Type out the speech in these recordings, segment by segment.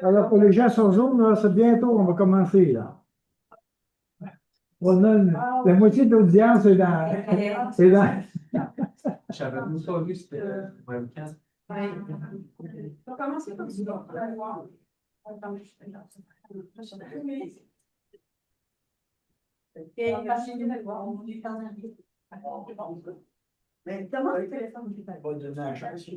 Alors, pour les gens sur Zoom, là, c'est bientôt, on va commencer, là. On a la moitié de l'audience est dans. C'est dans. J'avais pas vu, c'était webcam. On va commencer comme ça. On va voir. Mais comment le téléphone du On va donner la chance.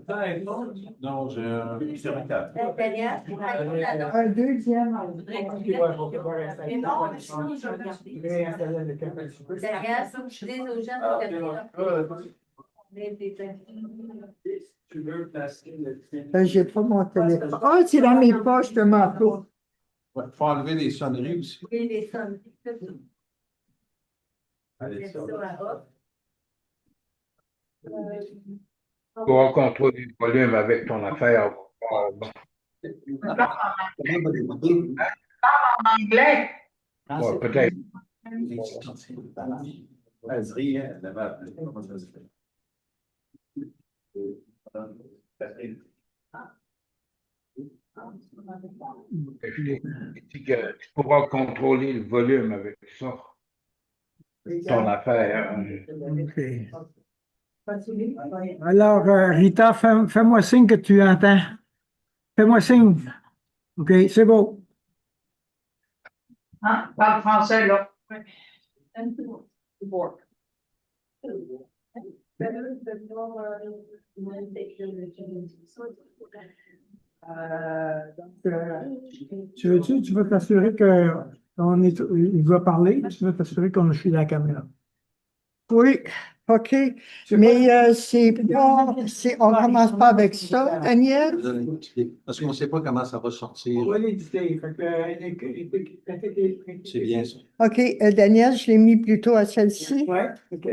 Très bon Non, j'ai un certificat. Un deuxième. J'ai pas mon téléphone. Ah, c'est dans mes poches de manteau. Il faut enlever les sonneries aussi. Oui, les sonneries. Allez, ça. Tu pourras contrôler le volume avec ton affaire. Anglais. Ouais, peut-être. Vas-y, elle avait appelé. Comment ça se fait? Tu pourras contrôler le volume avec ça. Ton affaire. OK. Alors, Rita, fais-moi signe que tu entends. Fais-moi signe. OK, c'est beau. Hein? Parle français, là. Tu veux t'assurer que il va parler, tu veux t'assurer qu'on suit la caméra. Oui, OK. Mais on commence pas avec ça, Daniel? Parce qu'on ne sait pas comment ça va sortir. C'est bien ça. OK, Daniel, je l'ai mis plutôt à celle-ci. Oui, OK.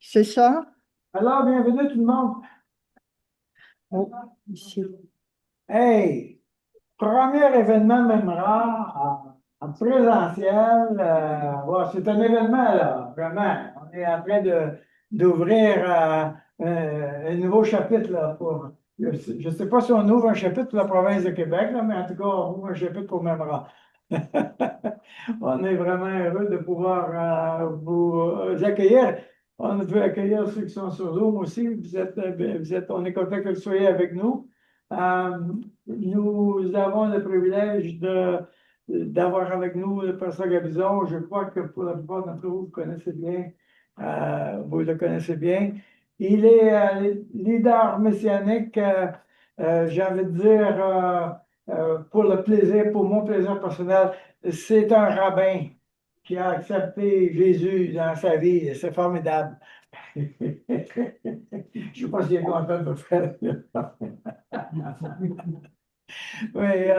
C'est ça? Alors, bienvenue tout le monde. Oh, ici. Hey! Premier événement mémorable en présentiel. C'est un événement, là, vraiment. On est en train d'ouvrir un nouveau chapitre là, pour. Je ne sais pas si on ouvre un chapitre pour la province de Québec, là, mais en tout cas, on ouvre un chapitre pour Memra. On est vraiment heureux de pouvoir vous accueillir. On veut accueillir ceux qui sont sur Zoom aussi. On est content que vous soyez avec nous. Nous avons le privilège d'avoir avec nous le pasteur Gabizon. Je crois que pour la plupart d'entre vous, vous connaissez bien. Vous le connaissez bien. Il est leader messianique, j'ai envie de dire, pour le plaisir, pour mon plaisir personnel. C'est un rabbin qui a accepté Jésus dans sa vie. C'est formidable. Je ne sais pas s'il est content de faire. Oui,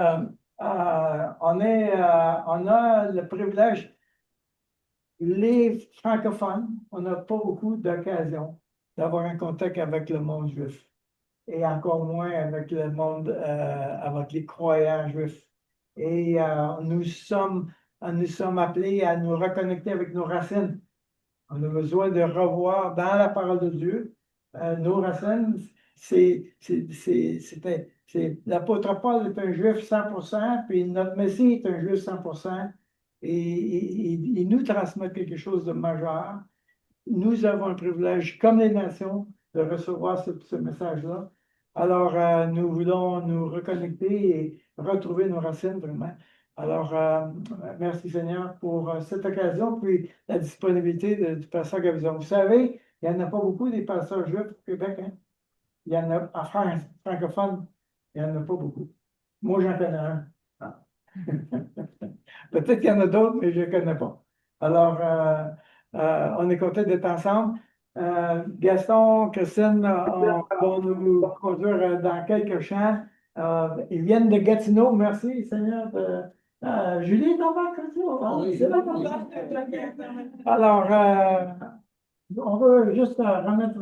on a le privilège, les francophones, on n'a pas beaucoup d'occasions d'avoir un contact avec le monde juif et encore moins avec le monde, avec les croyants juifs. Et nous sommes appelés à nous reconnecter avec nos racines. On a besoin de revoir dans la parole de Dieu nos racines. L'apôtre Paul est un juif 100%, puis notre Messie est un juif 100%, et il nous transmet quelque chose de majeur. Nous avons un privilège, comme les nations, de recevoir ce message-là. Alors, nous voulons nous reconnecter et retrouver nos racines vraiment. Alors, merci Seigneur pour cette occasion, puis la disponibilité du pasteur Gabizon. Vous savez, il n'y en a pas beaucoup des pasteurs juifs au Québec. Hein? Il y en a, en France francophone, il n'y en a pas beaucoup. Moi, j'en connais un. Ah. Peut-être qu'il y en a d'autres, mais je ne les connais pas. Alors, on est content d'être ensemble. Gaston, Christine vont nous conduire dans quelques champs. Ils viennent de Gatineau. Merci, Seigneur. Julie est en bas, Gatineau. Ah, oui, c'est là qu'on va. Alors, on veut juste remettre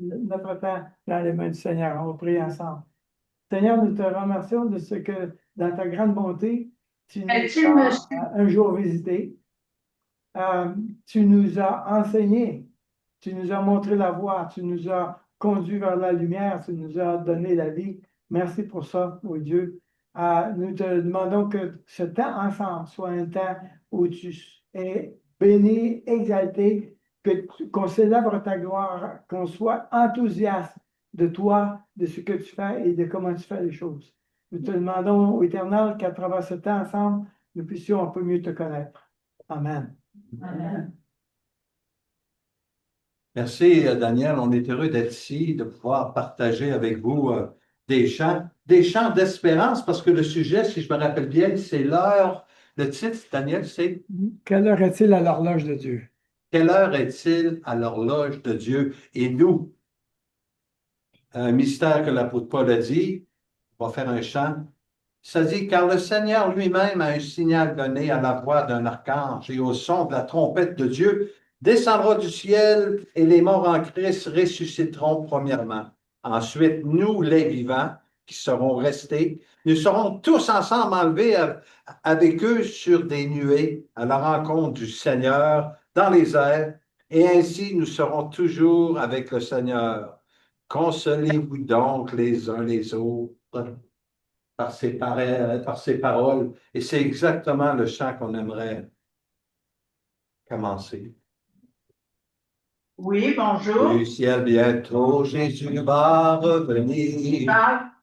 notre temps dans les mains du Seigneur. On va prier ensemble. Seigneur, nous te remercions de ce que, dans ta grande bonté, tu nous as un jour visité. Tu nous as enseigné, tu nous as montré la voie, tu nous as conduit vers la lumière, tu nous as donné la vie. Merci pour ça, ô Dieu. Nous te demandons que ce temps ensemble soit un temps où tu es béni, exalté, qu'on célèbre ta gloire, qu'on soit enthousiaste de toi, de ce que tu fais et de comment tu fais les choses. Nous te demandons, ô Éternel, qu'à travers ce temps ensemble, nous puissions un peu mieux te connaître. Amen. Amen. Merci, Daniel. On est heureux d'être ici, de pouvoir partager avec vous des chants d'espérance, parce que le sujet, si je me rappelle bien, c'est l'heure. Le titre, Daniel, c'est Quelle heure est-il à l'horloge de Dieu? Quelle heure est-il à l'horloge de Dieu? Et nous, un mystère que l'apôtre Paul a dit, on va faire un chant. Ça dit, car le Seigneur lui-même a un signal donné à la voix d'un archange et au son de la trompette de Dieu, descendra du ciel et les morts en Christ ressusciteront premièrement. Ensuite, nous, les vivants, qui serons restés, nous serons tous ensemble enlevés avec eux sur des nuées à la rencontre du Seigneur dans les airs, et ainsi nous serons toujours avec le Seigneur. Consolez-vous donc les uns les autres par ses paroles. Et c'est exactement le chant qu'on aimerait commencer. Oui, bonjour. Du ciel bientôt, Jésus va revenir.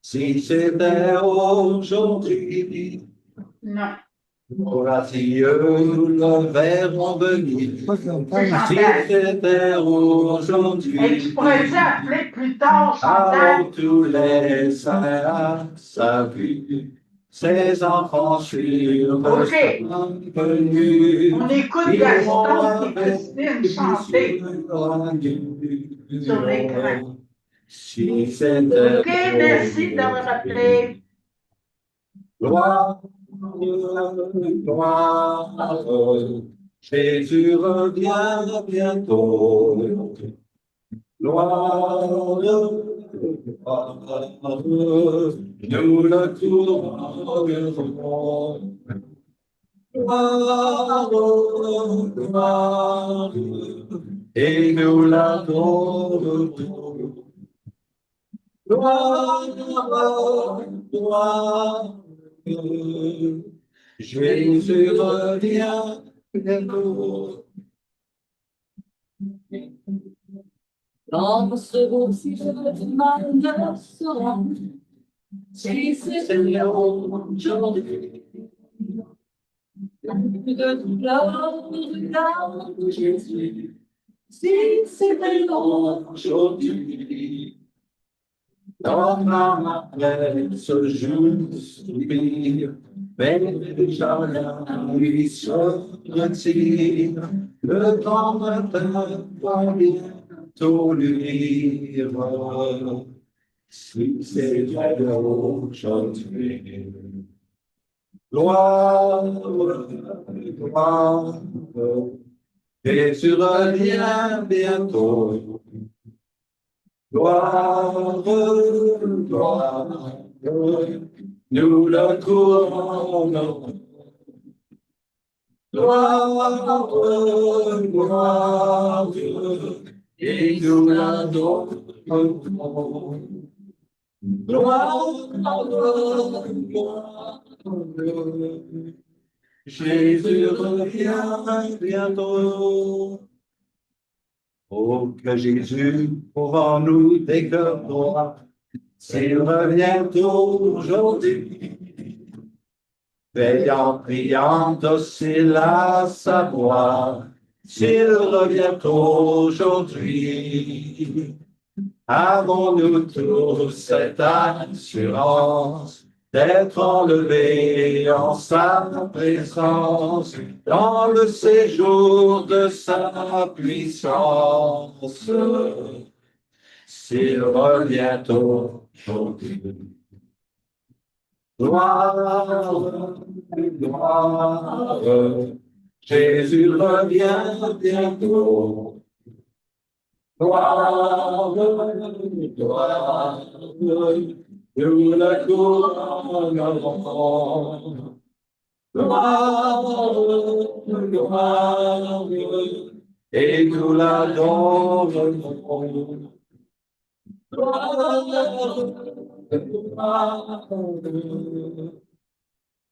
Si c'était aujourd'hui, Non. nos radieux nous le verront venir. Si c'était aujourd'hui, Et tu pourrais-tu appeler plus tard, alors Chantal? tous les saints à sa vue, ses enfants sûrs OK. venus. On écoute Gaston et Christine chanter sur l'écran. Si c'était OK, merci d'avoir appelé. gloire, gloire, Jésus revient bientôt. Gloire, gloire, nous le couronnerons. Gloire, gloire, et nous l'adorerons. Gloire, gloire, Jésus revient bientôt. Dans ce beau sujet du malheur sera, si c'est aujourd'hui, la plus de douleur regarde Jésus, si c'était aujourd'hui. Dans après ce jour soupir, mais déjà la nuit se retire, le grand matin va bientôt luire. Si c'est vrai aujourd'hui, gloire, gloire, et tu reviens bientôt. Gloire, gloire, nous le couronnons. Gloire, gloire, et nous l'adorons. Gloire, gloire, Jésus revient bientôt. Oh, que Jésus pour nous des cœurs droits, s'il revient aujourd'hui, veillant, priant, docile à sa voix, s'il revient aujourd'hui. Avons-nous tous cette assurance d'être enlevés en sa présence dans le séjour de sa puissance, s'il revient aujourd'hui. Gloire, gloire, Jésus revient bientôt. Gloire, gloire, nous le couronnerons. Gloire, gloire, et nous l'adorerons. Gloire, gloire,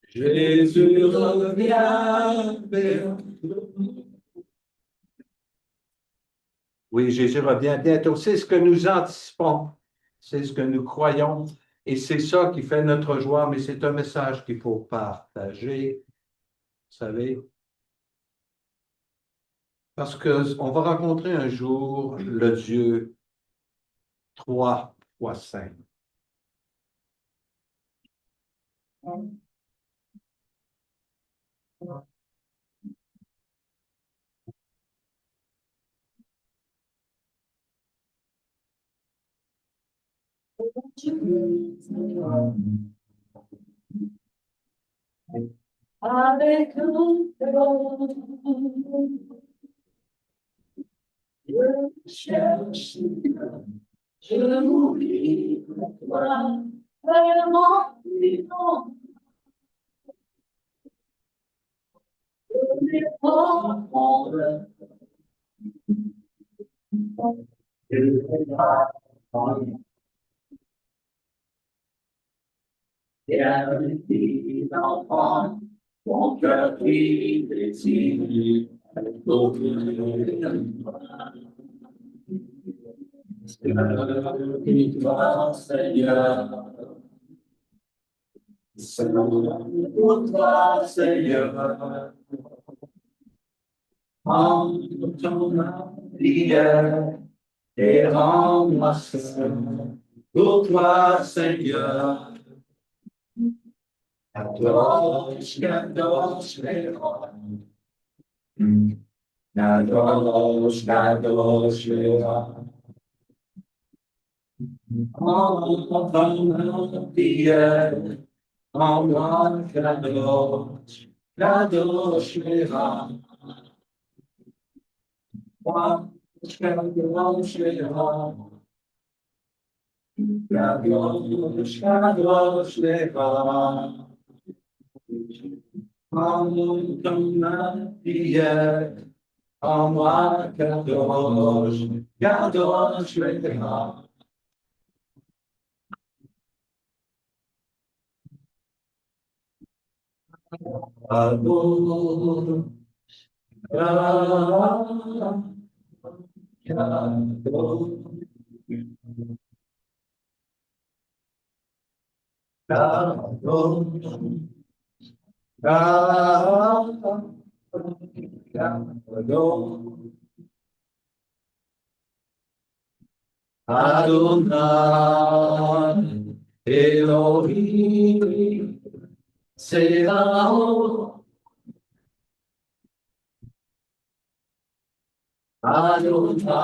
Jésus revient bientôt. Oui, Jésus revient bientôt. C'est ce que nous anticipons, c'est ce que nous croyons, et c'est ça qui fait notre joie, mais c'est un message qu'il faut partager, vous savez, parce qu'on va rencontrer un jour le Dieu 3 fois 5. Avec nous, je cherche, je m'oublie pour toi, vraiment vivant. Je n'ai pas honte. Bienvenue d'enfant, mon cœur qui désire, Seigneur, Seigneur, pour toi, Seigneur, en ton prière et rends-moi seul, pour toi, Seigneur. Kadosh, Kadosh, Leon. Kadosh, Kadosh, Leon. En ton prière, en moi, Kadosh, Kadosh, Leon. Kadosh, Kadosh, Leon. Kadosh, Kadosh, Leon. En ton prière, en moi, Kadosh, Kadosh, Leon. Kadosh, Adonai, Elohim, Selah. Adonai,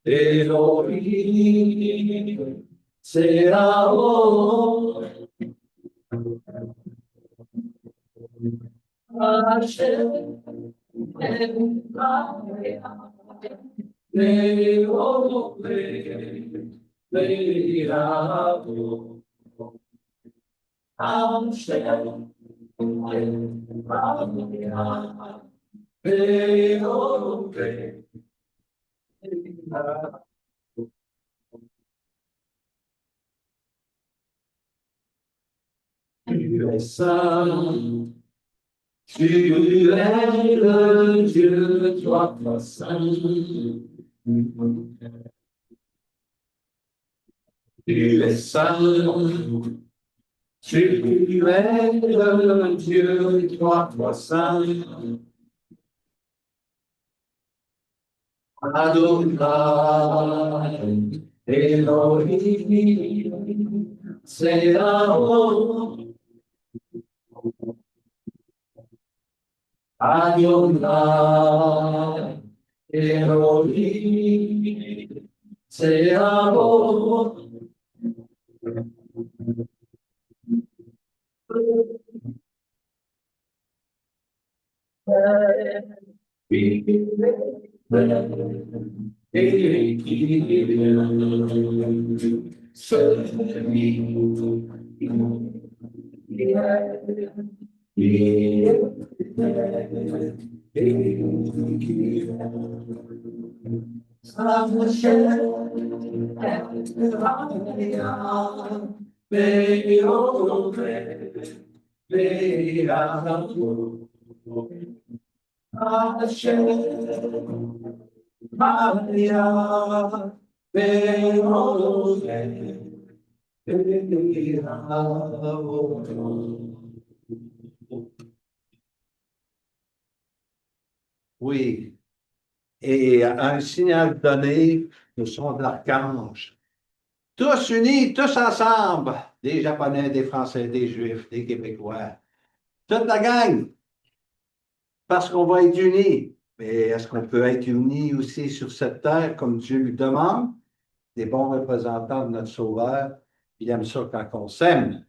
Elohim, Selah. Hashem, Tu es saint, tu es le Dieu, toi, saint. Tu es saint, Tu es le Dieu, toi saint. Adonai, Elohim, Selah. Adonai, Elohim, Selah. Oui, et à un signal donné, nous sommes de l'archange. Tous unis, tous ensemble, des Japonais, des Français, des Juifs, des Québécois, toute la gang, parce qu'on va être unis. Mais est-ce qu'on peut être unis aussi sur cette terre comme Dieu lui demande? Des bons représentants de notre Sauveur, il aime ça quand on s'aime.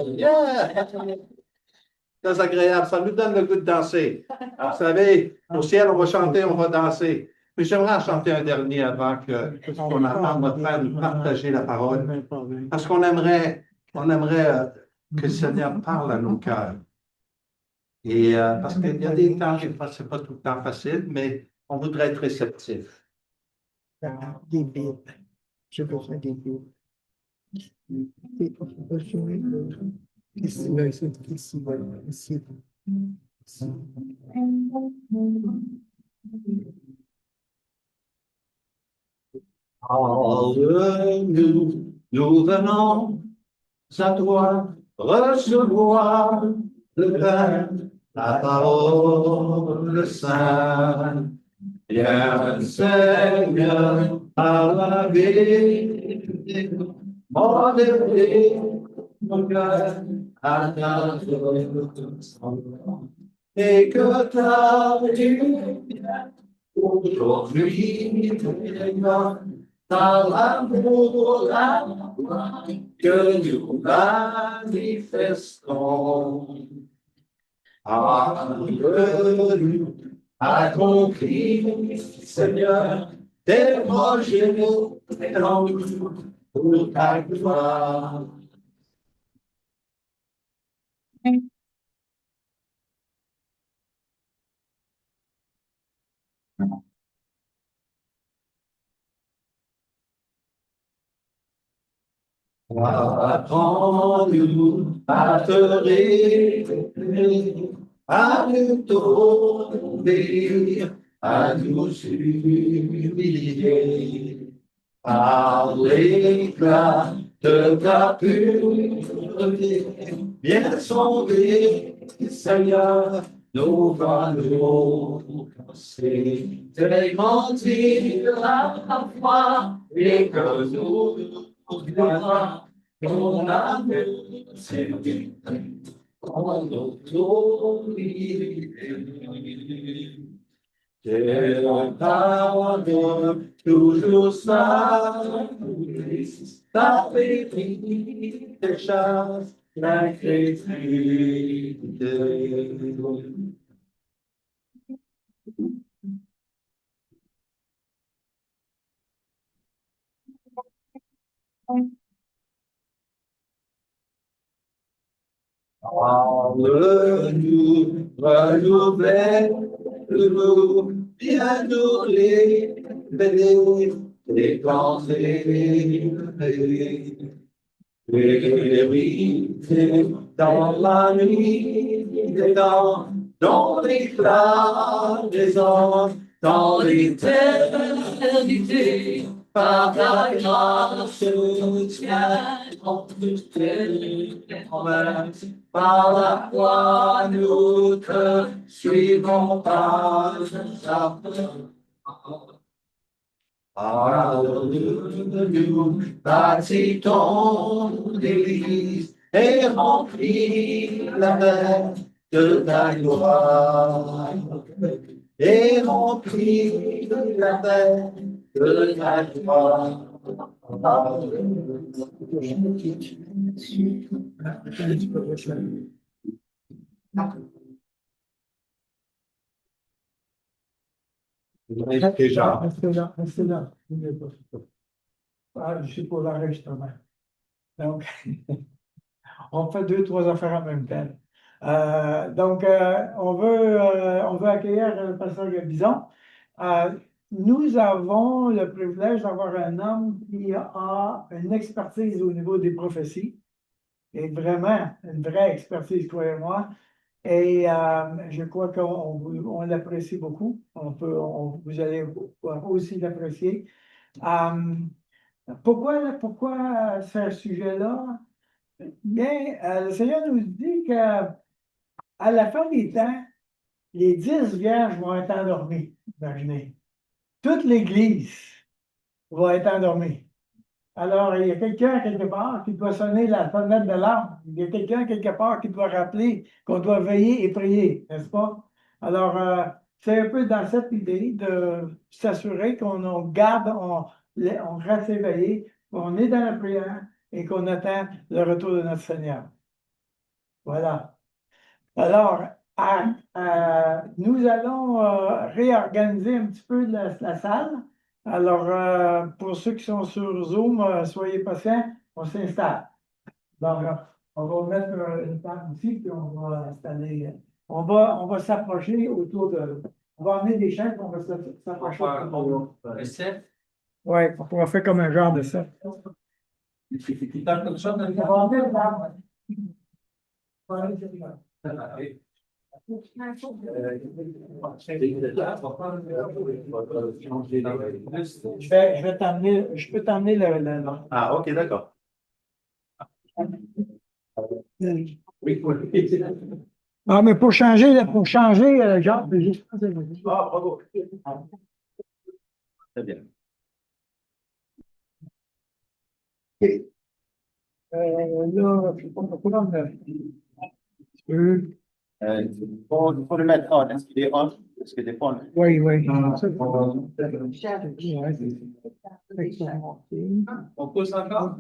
Yeah! Très agréable, ça nous donne le goût de danser. Vous savez, au ciel, on va chanter, on va danser. Mais j'aimerais en chanter un dernier avant qu'on entende notre frère nous partager la parole. Parce qu'on aimerait que le Seigneur parle à nos cœurs. Et parce qu'il y a des temps, ce n'est pas tout le temps facile, mais on voudrait être réceptif. Des Bibles. J'ai besoin des Bibles. Ici, là, ici, ici, ici. Nous venons à toi recevoir le pain, la parole sainte. Viens, Seigneur, à la vie, modérer mon cœur à ta et que ta lumière aujourd'hui dans l'amour que nous manifestons. Nous accomplis, Seigneur, tes projets en nous pour ta gloire. Apprends-nous à te rêver, à nous tomber, à nous humilier. Par l'éclat de ta pureté, viens sauver, Seigneur, nos voix, nos pensées. Démentir la foi et que nous gloire, ton amour, c'est en autorité. Quelle parole, toujours ça, ta vérité chasse l'inquiétude. Parle-nous, renouvelle-nous, viens nous révéler tes pensées. Vérité dans la nuit des temps, dans l'éclat des anges, dans l'éternité, par ta grâce, tiens, en toutes tes promesses, par la foi, nous te suivons par ta parole. Parle-nous, bâtis ton église et remplis la terre de ta gloire. Et remplis la terre de ta gloire. Déjà. Restez là. Ah, je suis pour l'enregistrement. Donc, on fait 2, 3 affaires en même temps. On veut accueillir le pasteur Gabizon. Nous avons le privilège d'avoir un homme qui a une expertise au niveau des prophéties, et vraiment une vraie expertise, croyez-moi. Et je crois qu'on l'apprécie beaucoup. Vous allez aussi l'apprécier. Pourquoi ce sujet-là? Bien, le Seigneur nous dit qu'à la fin des temps, les 10 vierges vont être endormies. Imaginez. Toute l'Église va être endormie. Alors, il y a quelqu'un quelque part qui doit sonner la sonnette de l'alarme. Il y a quelqu'un quelque part qui doit rappeler qu'on doit veiller et prier, n'est-ce pas? Alors, c'est un peu dans cette idée de s'assurer qu'on garde, on reste éveillé, qu'on est dans la prière et qu'on attend le retour de notre Seigneur. Voilà. Alors, nous allons réorganiser un petit peu la salle. Alors, pour ceux qui sont sur Zoom, soyez patients, on s'installe. Donc, on va mettre une table ici, puis on va installer. On va s'approcher autour de. On va emmener des chaises, puis on va s'approcher autour de. Oui, on va faire comme un genre de ça. On va emmener une table. Je peux t'emmener le. Ah, ok, d'accord. Ah, mais pour changer, genre, Ah, bravo. Très bien. Là, je sais pas pourquoi, mais. Faut le mettre on. Est-ce qu'il est on? Est-ce que des fois Oui, oui. On pousse encore?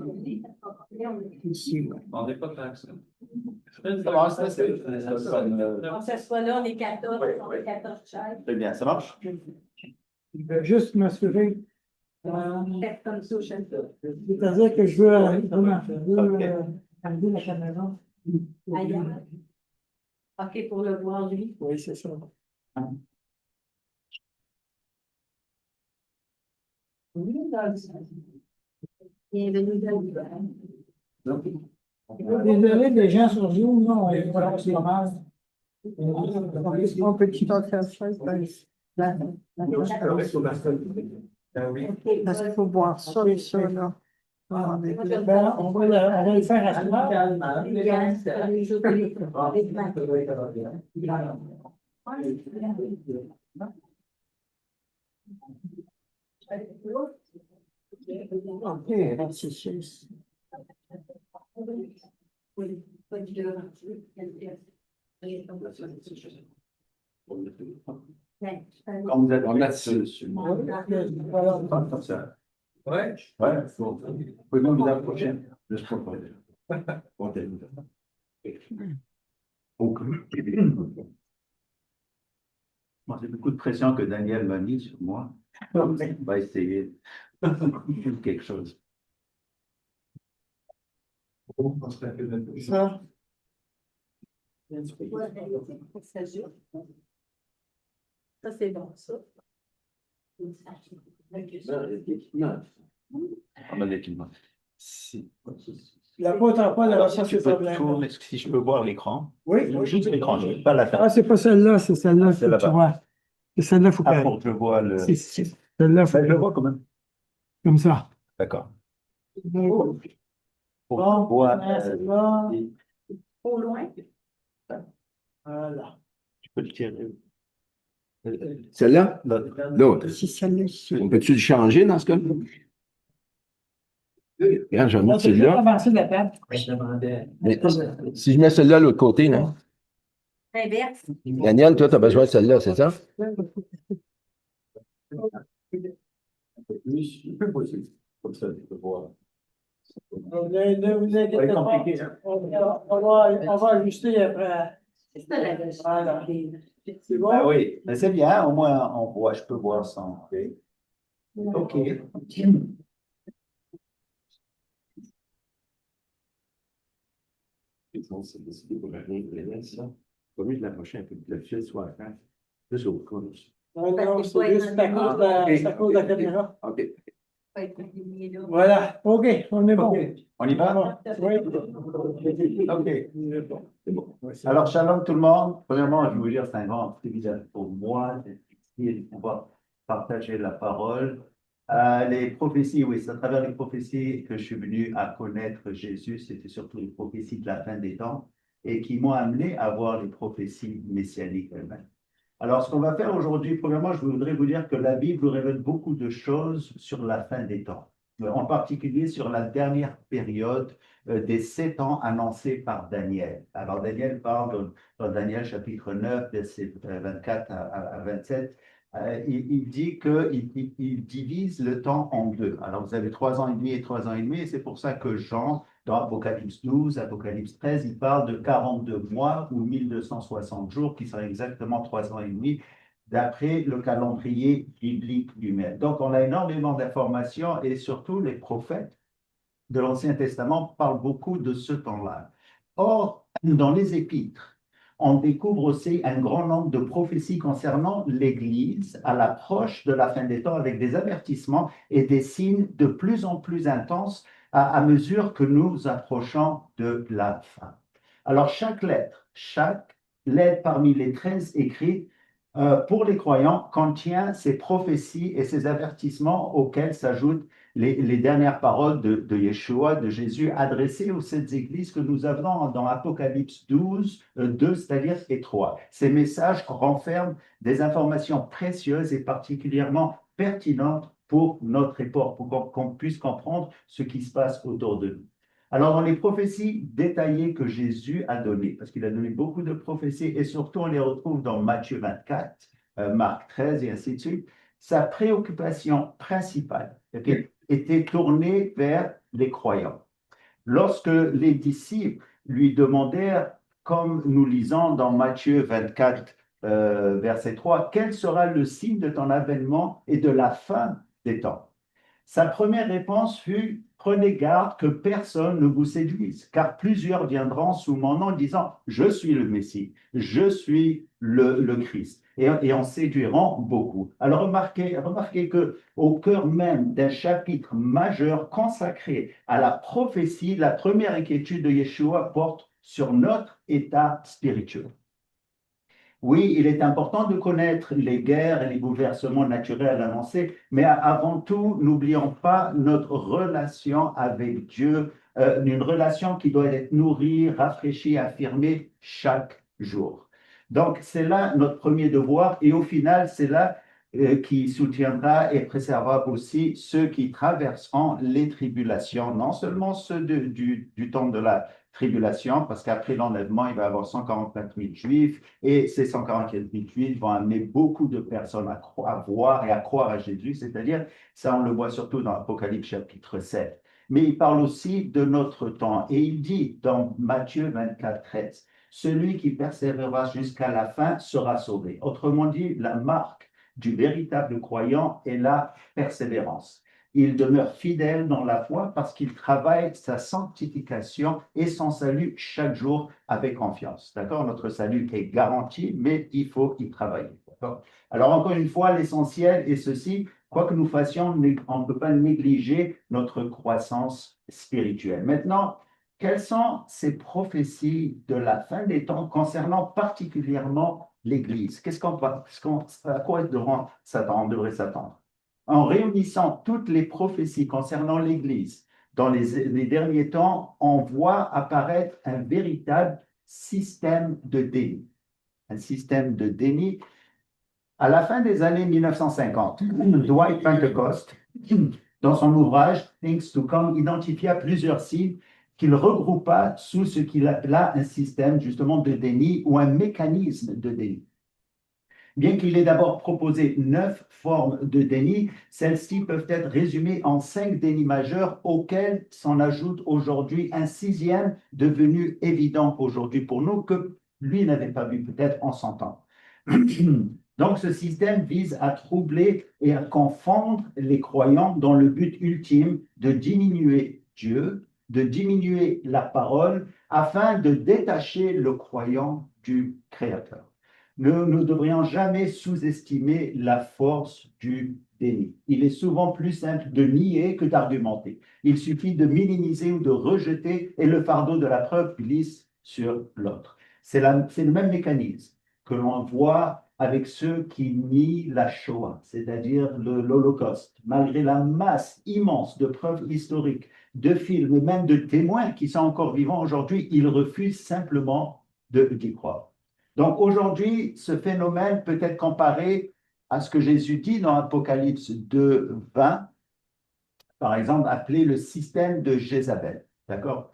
Ici, oui. On n'est pas tant que ça. On s'assoit là, on est 14, on est 14 chaises. Très bien, ça marche? Je vais juste m'assurer. Faites comme ça, je ne sais C'est-à-dire que je veux arriver la caméra. pas. Ailleurs. OK, pour le voir, lui. Oui, c'est ça. Bienvenue dans le Désolé, les gens sur Zoom, non, voilà, c'est pas mal. On peut tout faire ça. Parce qu'il faut boire ça et ça, là. Ben, on va le faire à ce OK, c'est Quand vous êtes en là-dessus. Comme ça. Ouais. Ouais, vous pouvez même vous approcher. Juste pour parler. Bon, c'est beaucoup de pression que Daniel m'a mis sur moi. On va essayer quelque chose. ça. Ça, c'est bon, ça. On a l'équipement. Si. L'apôtre n'a pas de recherche Tu de peux problème. tourner, si je peux voir l'écran. Oui, Juste l'écran, je ne vais pas la faire. Ah, c'est pas celle-là, c'est celle-là C'est que tu là-bas. vois. C'est celle-là, il faut Ah, qu'elle. pour que je vois le. C'est celle-là, faut Ben, je le vois quand même. comme ça. D'accord. Bon, Pour voir. c'est bon. Au loin. Voilà. Tu peux le tirer. Celle-là? L'autre. C'est celle-là ici. On peut-tu le changer dans ce cas-là? Regarde, je vais mettre C'est juste celui-là. avancer de la table. Mais si je mets celle-là de l'autre côté, non? Inverse. Daniel, toi, tu as besoin de celle-là, c'est ça? Comme ça, tu peux voir. Ne vous inquiétez Ouais, pas. compliqué, hein. On va ajuster après. Voilà. C'est bon? Ah oui, mais c'est bien, au moins on voit, je peux voir sans. OK. C'est décidé pour rien, ça. Pas mieux de l'approcher un peu, que le fil soit à faire. Plus au couche. Non, c'est juste à cause de la caméra. OK. Voilà. OK, on est bon. On y va? Oui. OK. C'est bon. Alors, shalom tout le monde. Premièrement, je veux vous dire, c'est un grand privilège pour moi d'être ici et de pouvoir partager la parole. Les prophéties, oui, c'est à travers les prophéties que je suis venu à connaître Jésus. C'était surtout les prophéties de la fin des temps et qui m'ont amené à voir les prophéties messianiques elles-mêmes. Alors, ce qu'on va faire aujourd'hui, premièrement, je voudrais vous dire que la Bible révèle beaucoup de choses sur la fin des temps, en particulier sur la dernière période des 7 ans annoncés par Daniel. Alors, Daniel parle dans Daniel chapitre 9, versets 24 à 27. Il dit qu'il divise le temps en deux. Alors, vous avez 3 ans et demi et 3 ans et demi, et c'est pour ça que Jean, dans Apocalypse 12, Apocalypse 13, il parle de 42 mois ou 1260 jours, qui seraient exactement 3 ans et demi, d'après le calendrier biblique lui-même. Donc, on a énormément d'informations, et surtout les prophètes de l'Ancien Testament parlent beaucoup de ce temps-là. Or, dans les Épîtres, on découvre aussi un grand nombre de prophéties concernant l'Église à l'approche de la fin des temps, avec des avertissements et des signes de plus en plus intenses à mesure que nous approchons de la fin. Alors, chaque lettre parmi les 13 écrites pour les croyants contient ces prophéties et ces avertissements auxquels s'ajoutent les dernières paroles de Yeshua, de Jésus, adressées aux 7 églises que nous avons dans Apocalypse 12, 2, c'est-à-dire et 3. Ces messages renferment des informations précieuses et particulièrement pertinentes pour notre époque, pour qu'on puisse comprendre ce qui se passe autour de nous. Alors, dans les prophéties détaillées que Jésus a données, parce qu'il a donné beaucoup de prophéties, et surtout on les retrouve dans Matthieu 24, Marc 13 et ainsi de suite, sa préoccupation principale était tournée vers les croyants. Lorsque les disciples lui demandèrent, comme nous lisons dans Matthieu 24, verset 3, « Quel sera le signe de ton avènement et de la fin des temps ?» Sa première réponse fut « Prenez garde que personne ne vous séduise, car plusieurs viendront sous mon nom disant « Je suis le Messie, je suis le Christ ». et en séduiront beaucoup. Alors remarquez que au cœur même d'un chapitre majeur consacré à la prophétie, la première inquiétude de Yeshua porte sur notre état spirituel. Oui, il est important de connaître les guerres et les bouleversements naturels annoncés, mais avant tout, n'oublions pas notre relation avec Dieu, une relation qui doit être nourrie, rafraîchie, affirmée chaque jour. Donc, c'est là notre premier devoir et au final, c'est là qui soutiendra et préservera aussi ceux qui traverseront les tribulations, non seulement ceux du temps de la tribulation, parce qu'après l'enlèvement, il va y avoir 144 000 Juifs, et ces 144 000 Juifs vont amener beaucoup de personnes à voir et à croire à Jésus, c'est-à-dire, ça on le voit surtout dans Apocalypse chapitre 7. Mais il parle aussi de notre temps, et il dit dans Matthieu 24, 13, « Celui qui persévérera jusqu'à la fin sera sauvé. » Autrement dit, la marque du véritable croyant est la persévérance. Il demeure fidèle dans la foi parce qu'il travaille sa sanctification et son salut chaque jour avec confiance. D'accord? Notre salut est garanti, mais il faut y travailler. D'accord? Alors, encore une fois, l'essentiel est ceci. Quoi que nous fassions, on ne peut pas négliger notre croissance spirituelle. Maintenant, quelles sont ces prophéties de la fin des temps concernant particulièrement l'Église? À quoi on devrait s'attendre? En réunissant toutes les prophéties concernant l'Église dans les derniers temps, on voit apparaître un véritable système de déni. Un système de déni. À la fin des années 1950, Dwight Pentecost, dans son ouvrage Things to Come, identifia plusieurs signes qu'il regroupa sous ce qu'il appela un système justement de déni ou un mécanisme de déni. Bien qu'il ait d'abord proposé 9 formes de déni, celles-ci peuvent être résumées en 5 dénis majeurs auxquels s'en ajoute aujourd'hui un 6e devenu évident aujourd'hui pour nous que lui n'avait pas vu peut-être en son temps. Donc ce système vise à troubler et à confondre les croyants dans le but ultime de diminuer Dieu, de diminuer la parole afin de détacher le croyant du Créateur. Nous ne devrions jamais sous-estimer la force du déni. Il est souvent plus simple de nier que d'argumenter. Il suffit de minimiser ou de rejeter et le fardeau de la preuve glisse sur l'autre. C'est le même mécanisme que l'on voit avec ceux qui nient la Shoah, c'est-à-dire l'Holocauste. Malgré la masse immense de preuves historiques, de films et même de témoins qui sont encore vivants aujourd'hui, ils refusent simplement d'y croire. Donc aujourd'hui, ce phénomène peut être comparé à ce que Jésus dit dans Apocalypse 2, 20, par exemple, appelé le système de Jézabel, d'accord?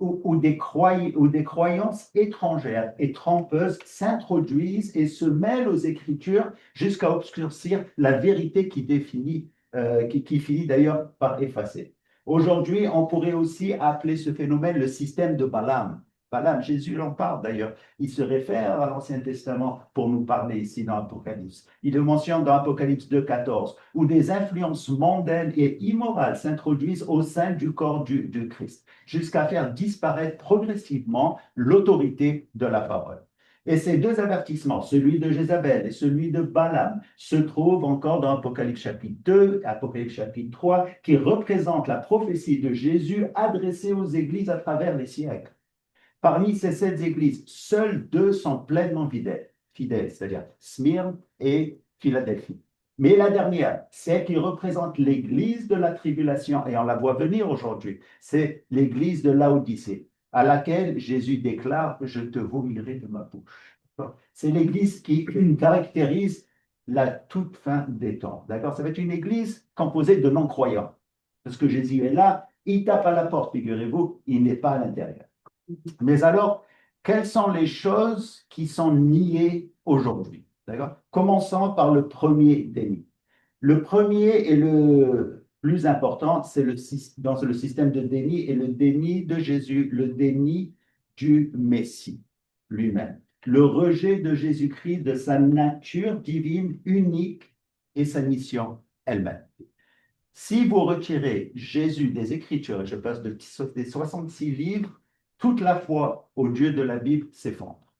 Où des croyances étrangères et trompeuses s'introduisent et se mêlent aux Écritures jusqu'à obscurcir la vérité qui finit d'ailleurs par effacer. Aujourd'hui, on pourrait aussi appeler ce phénomène le système de Balaam. Balaam, Jésus en parle d'ailleurs. Il se réfère à l'Ancien Testament pour nous parler ici dans Apocalypse. Il le mentionne dans Apocalypse 2,14, où des influences mondaines et immorales s'introduisent au sein du corps du Christ, jusqu'à faire disparaître progressivement l'autorité de la parole. Et ces deux avertissements, celui de Jézabel et celui de Balaam, se trouvent encore dans Apocalypse chapitre 2 et Apocalypse chapitre 3, qui représentent la prophétie de Jésus adressée aux églises à travers les siècles. Parmi ces 7 églises, seules 2 sont pleinement fidèles, c'est-à-dire Smyrne et Philadelphie. Mais la dernière, celle qui représente l'église de la tribulation, et on la voit venir aujourd'hui, c'est l'église de Laodicée, à laquelle Jésus déclare « Je te vomirai de ma bouche ». C'est l'église qui caractérise la toute fin des temps. D'accord? Ça va être une église composée de non-croyants. Parce que Jésus est là, il tape à la porte, figurez-vous, il n'est pas à l'intérieur. Mais alors, quelles sont les choses qui sont niées aujourd'hui? D'accord? Commençons par le premier déni. Le premier et le plus important, c'est dans le système de déni, et le déni de Jésus, le déni du Messie lui-même. Le rejet de Jésus-Christ, de sa nature divine unique et sa mission elle-même. Si vous retirez Jésus des Écritures, et je passe des 66 livres, toute la foi au Dieu de la Bible s'effondre.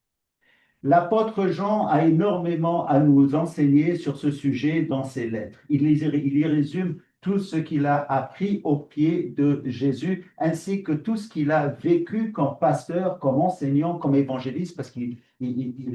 L'apôtre Jean a énormément à nous enseigner sur ce sujet dans ses lettres. Il y résume tout ce qu'il a appris au pied de Jésus, ainsi que tout ce qu'il a vécu comme pasteur, comme enseignant, comme évangéliste, parce qu'il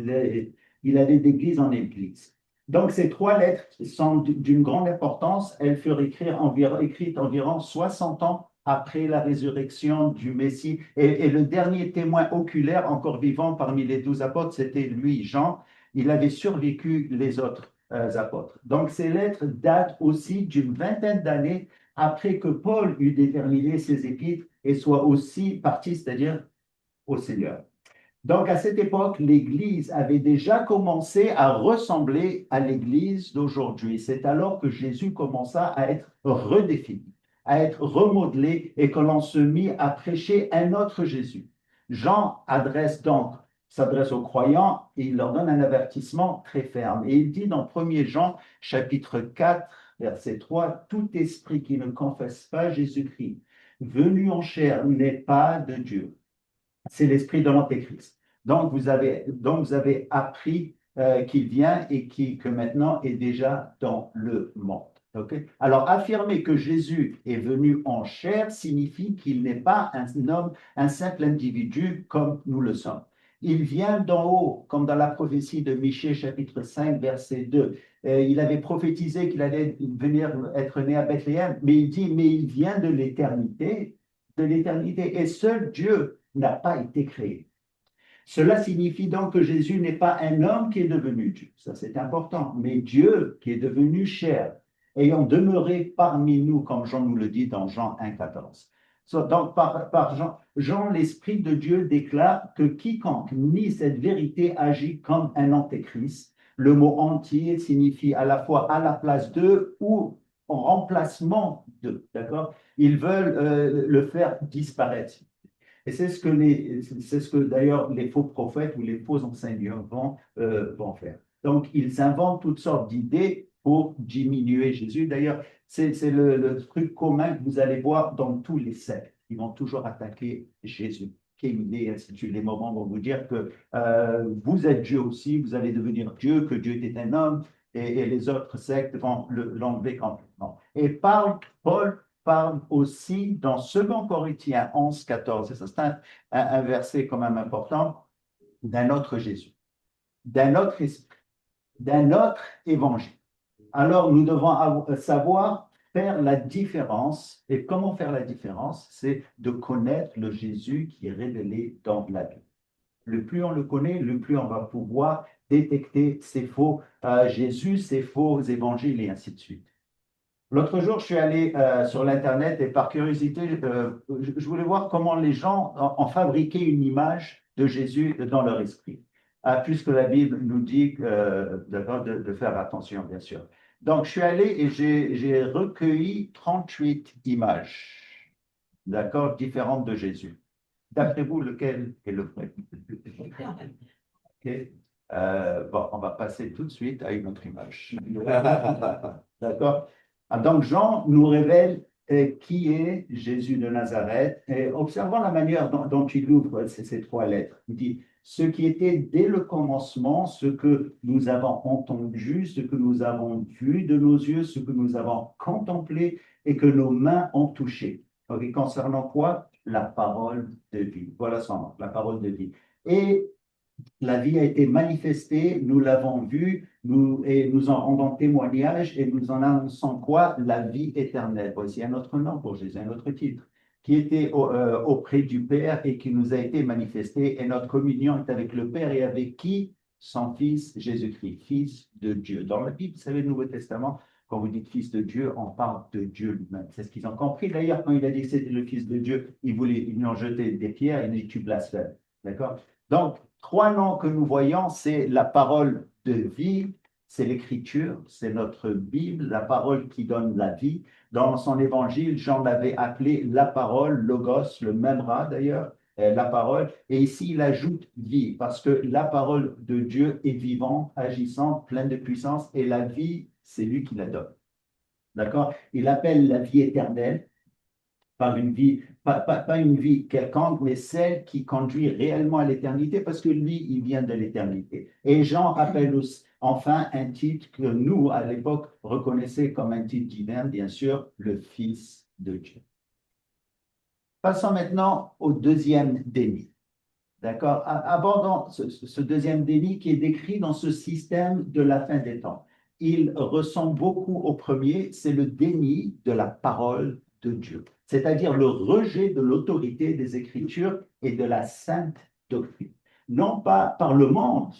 allait d'église en église. Donc, ces 3 lettres sont d'une grande importance. Elles furent écrites environ 60 ans après la résurrection du Messie. Et le dernier témoin oculaire encore vivant parmi les 12 apôtres, c'était lui, Jean. Il avait survécu les autres apôtres. Donc, ces lettres datent aussi d'une vingtaine d'années après que Paul eut déterminé ses épîtres et soit aussi parti, c'est-à-dire au Seigneur. Donc, à cette époque, l'Église avait déjà commencé à ressembler à l'Église d'aujourd'hui. C'est alors que Jésus commença à être redéfini, à être remodelé et que l'on se mit à prêcher un autre Jésus. Jean s'adresse aux croyants et il leur donne un avertissement très ferme. Et il dit dans 1 Jean, chapitre 4, verset 3, « Tout esprit qui ne confesse pas Jésus-Christ, venu en chair, n'est pas de Dieu. » C'est l'esprit de l'Antéchrist. Donc, vous avez appris qu'il vient et que maintenant est déjà dans le monde. Okay? Alors, affirmer que Jésus est venu en chair signifie qu'il n'est pas un homme, un simple individu comme nous le sommes. Il vient d'en haut, comme dans la prophétie de Michée, chapitre 5, verset 2. Il avait prophétisé qu'il allait venir être né à Bethléem, mais il dit, mais il vient de l'éternité, et seul Dieu n'a pas été créé. Cela signifie donc que Jésus n'est pas un homme qui est devenu Dieu, ça c'est important, mais Dieu qui est devenu chair, ayant demeuré parmi nous, comme Jean nous le dit dans Jean 1,14. Donc, par Jean, l'Esprit de Dieu déclare que quiconque nie cette vérité agit comme un antéchrist. Le mot entier signifie à la fois à la place de ou en remplacement de, d'accord? Ils veulent le faire disparaître. Et c'est ce que d'ailleurs les faux prophètes ou les faux enseignants vont faire. Donc, ils inventent toutes sortes d'idées pour diminuer Jésus. D'ailleurs, c'est le truc commun que vous allez voir dans tous les sectes. Ils vont toujours attaquer Jésus, King, et ainsi de suite. Les moments vont vous dire que vous êtes Dieu aussi, vous allez devenir Dieu, que Dieu était un homme, et les autres sectes vont l'enlever complètement. Et Paul parle aussi dans 2 Corinthiens 11, 14, et ça c'est un verset quand même important, d'un autre Jésus, d'un autre esprit, d'un autre évangile. Alors nous devons savoir faire la différence, et comment faire la différence? C'est de connaître le Jésus qui est révélé dans la Bible. Le plus on le connaît, le plus on va pouvoir détecter ses faux Jésus, ses faux évangiles et ainsi de suite. L'autre jour, je suis allé sur l'Internet et par curiosité, je voulais voir comment les gens ont fabriqué une image de Jésus dans leur esprit, puisque la Bible nous dit de faire attention, bien sûr. Donc, je suis allé et j'ai recueilli 38 images, d'accord, différentes de Jésus. D'après vous, lequel est le vrai? Okay. Bon, on va passer tout de suite à une autre image. D'accord? Donc, Jean nous révèle qui est Jésus de Nazareth. Et observons la manière dont il ouvre ces 3 lettres. Il dit « Ce qui était dès le commencement, ce que nous avons entendu, ce que nous avons vu de nos yeux, ce que nous avons contemplé et que nos mains ont touché. » Okay, concernant quoi? La parole de vie. Voilà son nom, la parole de vie. Et la vie a été manifestée, nous l'avons vue, nous en rendons témoignage et nous en annonçons quoi? La vie éternelle. Voici un autre nom pour Jésus, un autre titre, qui était auprès du Père et qui nous a été manifesté. Et notre communion est avec le Père et avec qui? Son Fils Jésus-Christ, Fils de Dieu. Dans la Bible, vous savez, le Nouveau Testament, quand vous dites Fils de Dieu, on parle de Dieu lui-même. C'est ce qu'ils ont compris. D'ailleurs, quand il a dit que c'était le Fils de Dieu, ils lui ont jeté des pierres et il a dit tu blasphèmes. D'accord? Donc, 3 noms que nous voyons, c'est la parole de vie, c'est l'Écriture, c'est notre Bible, la parole qui donne la vie. Dans son évangile, Jean l'avait appelé la parole, logos, le même rat d'ailleurs, la parole. Et ici, il ajoute vie, parce que la parole de Dieu est vivante, agissante, pleine de puissance, et la vie, c'est lui qui la donne. D'accord? Il appelle la vie éternelle. par une vie, pas une vie quelconque, mais celle qui conduit réellement à l'éternité, parce que lui, il vient de l'éternité. Et Jean rappelle aussi, enfin un titre que nous, à l'époque, reconnaissions comme un titre divin, bien sûr, le Fils de Dieu. Passons maintenant au deuxième déni. D'accord? Abordons ce deuxième déni qui est décrit dans ce système de la fin des temps. Il ressemble beaucoup au premier, c'est le déni de la parole de Dieu, c'est-à-dire le rejet de l'autorité des Écritures et de la sainte doctrine. Non pas par le monde,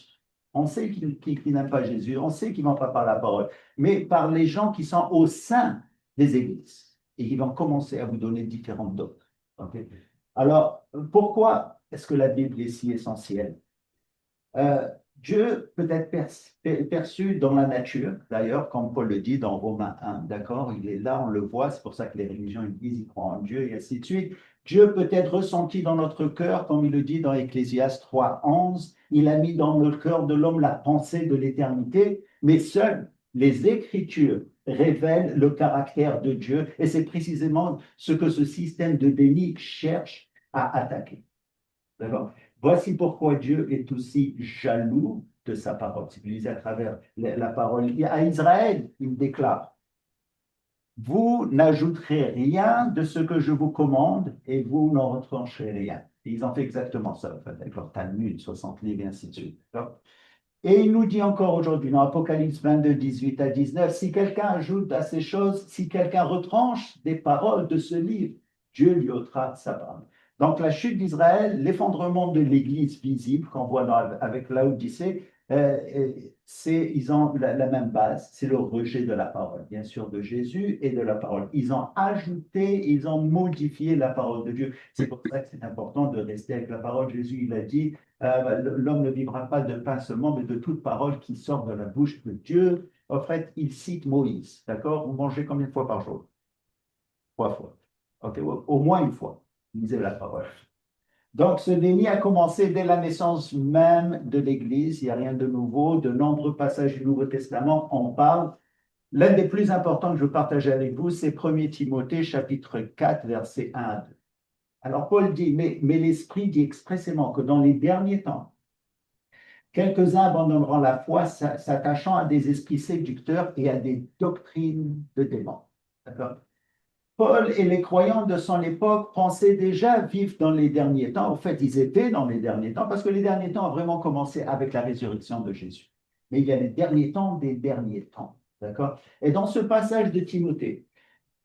on sait qu'ils n'aiment pas Jésus, on sait qu'ils ne vont pas par la parole, mais par les gens qui sont au sein des églises et qui vont commencer à vous donner différentes doctrines. Okay? Alors, pourquoi est-ce que la Bible est si essentielle? Dieu peut être perçu dans la nature, d'ailleurs, comme Paul le dit dans Romains 1, d'accord? Il est là, on le voit, c'est pour ça que les religions ils disent, ils croient en Dieu et ainsi de suite. Dieu peut être ressenti dans notre cœur, comme il le dit dans Ecclésiaste 3, 11. Il a mis dans le cœur de l'homme la pensée de l'éternité, mais seules les Écritures révèlent le caractère de Dieu, et c'est précisément ce que ce système de déni cherche à attaquer. D'accord? Voici pourquoi Dieu est aussi jaloux de sa parole. Si vous lisez à travers la parole à Israël, il déclare: vous n'ajouterez rien de ce que je vous commande et vous n'en retrancherez rien. Et ils ont fait exactement ça, en fait, avec leur Talmud, 60 livres et ainsi de suite. Et il nous dit encore aujourd'hui, dans Apocalypse 22, 18 à 19, si quelqu'un ajoute à ces choses, si quelqu'un retranche des paroles de ce livre, Dieu lui ôtera sa parole. Donc la chute d'Israël, l'effondrement de l'Église visible qu'on voit avec Laodicée, ils ont la même base, c'est le rejet de la parole, bien sûr, de Jésus et de la parole. Ils ont ajouté, ils ont modifié la parole de Dieu. C'est pour ça que c'est important de rester avec la parole. Jésus, il a dit, l'homme ne vivra pas de pain seulement, mais de toute parole qui sort de la bouche de Dieu. En fait, il cite Moïse, d'accord? Vous mangez combien de fois par jour? 3 fois. Okay, au moins une fois. Lisez la parole. Donc, ce déni a commencé dès la naissance même de l'Église. Il n'y a rien de nouveau. De nombreux passages du Nouveau Testament en parlent. L'un des plus importants que je partage avec vous, c'est 1 Timothée, chapitre 4, versets 1 à 2. Alors, Paul dit, mais l'Esprit dit expressément que dans les derniers temps, quelques-uns abandonneront la foi, s'attachant à des esprits séducteurs et à des doctrines de démons. D'accord? Paul et les croyants de son époque pensaient déjà vivre dans les derniers temps. En fait, ils étaient dans les derniers temps parce que les derniers temps ont vraiment commencé avec la résurrection de Jésus. Mais il y a les derniers temps des derniers temps. D'accord? Et dans ce passage de Timothée,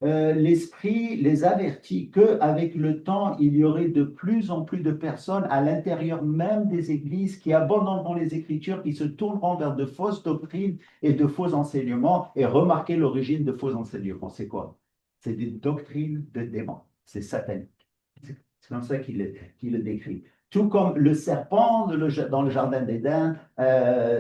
l'Esprit les avertit qu'avec le temps, il y aurait de plus en plus de personnes à l'intérieur même des églises qui abandonneront les Écritures, qui se tourneront vers de fausses doctrines et de faux enseignements. Et remarquez l'origine de faux enseignements. C'est quoi? C'est des doctrines de démons. C'est satanique. C'est comme ça qu'il le décrit. Tout comme le serpent dans le jardin d'Éden,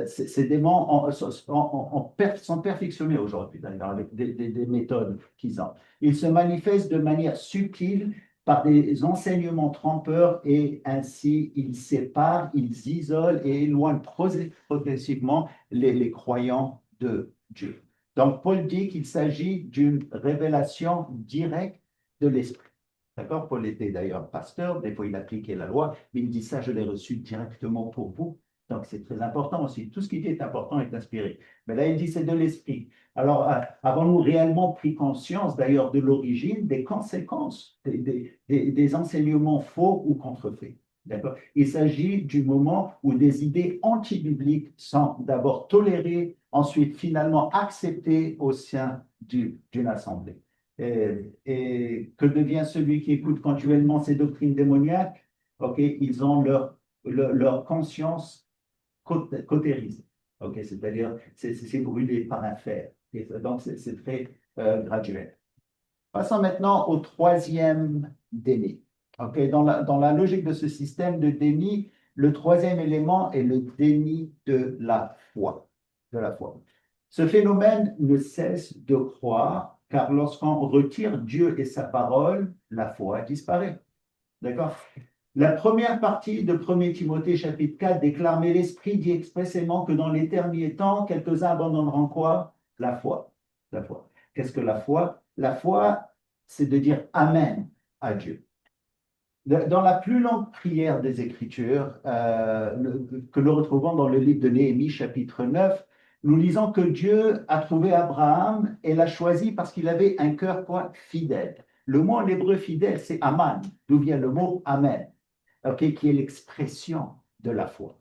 ces démons sont perfectionnés aujourd'hui, d'ailleurs, avec des méthodes qu'ils ont. Ils se manifestent de manière subtile par des enseignements trompeurs et ainsi ils séparent, ils isolent et éloignent progressivement les croyants de Dieu. Donc, Paul dit qu'il s'agit d'une révélation directe de l'Esprit. D'accord? Paul était d'ailleurs pasteur, des fois il appliquait la loi, mais il dit ça, je l'ai reçu directement pour vous. Donc, c'est très important aussi. Tout ce qui est important est inspiré. Mais là, il dit c'est de l'Esprit. Alors, avons-nous réellement pris conscience d'ailleurs de l'origine, des conséquences des enseignements faux ou contrefaits? D'accord? Il s'agit du moment où des idées anti-bibliques sont d'abord tolérées, ensuite finalement acceptées au sein d'une assemblée. Et que devient celui qui écoute continuellement ces doctrines démoniaques? Okay, ils ont leur conscience cautérisée. Okay, c'est-à-dire, c'est brûlé par un fer. Et donc, c'est très graduel. Passons maintenant au troisième déni. Okay, dans la logique de ce système de déni, le troisième élément est le déni de la foi. Ce phénomène ne cesse de croître, car lorsqu'on retire Dieu et sa parole, la foi disparaît. D'accord? La première partie de 1 Timothée chapitre 4 déclare: mais l'Esprit dit expressément que dans les derniers temps, quelques-uns abandonneront quoi? La foi. La foi. Qu'est-ce que la foi? La foi, c'est de dire Amen. à Dieu. Dans la plus longue prière des Écritures, que nous retrouvons dans le livre de Néhémie, chapitre 9, nous lisons que Dieu a trouvé Abraham et l'a choisi parce qu'il avait un cœur fidèle. Le mot en hébreu fidèle, c'est aman, d'où vient le mot amen, qui est l'expression de la foi.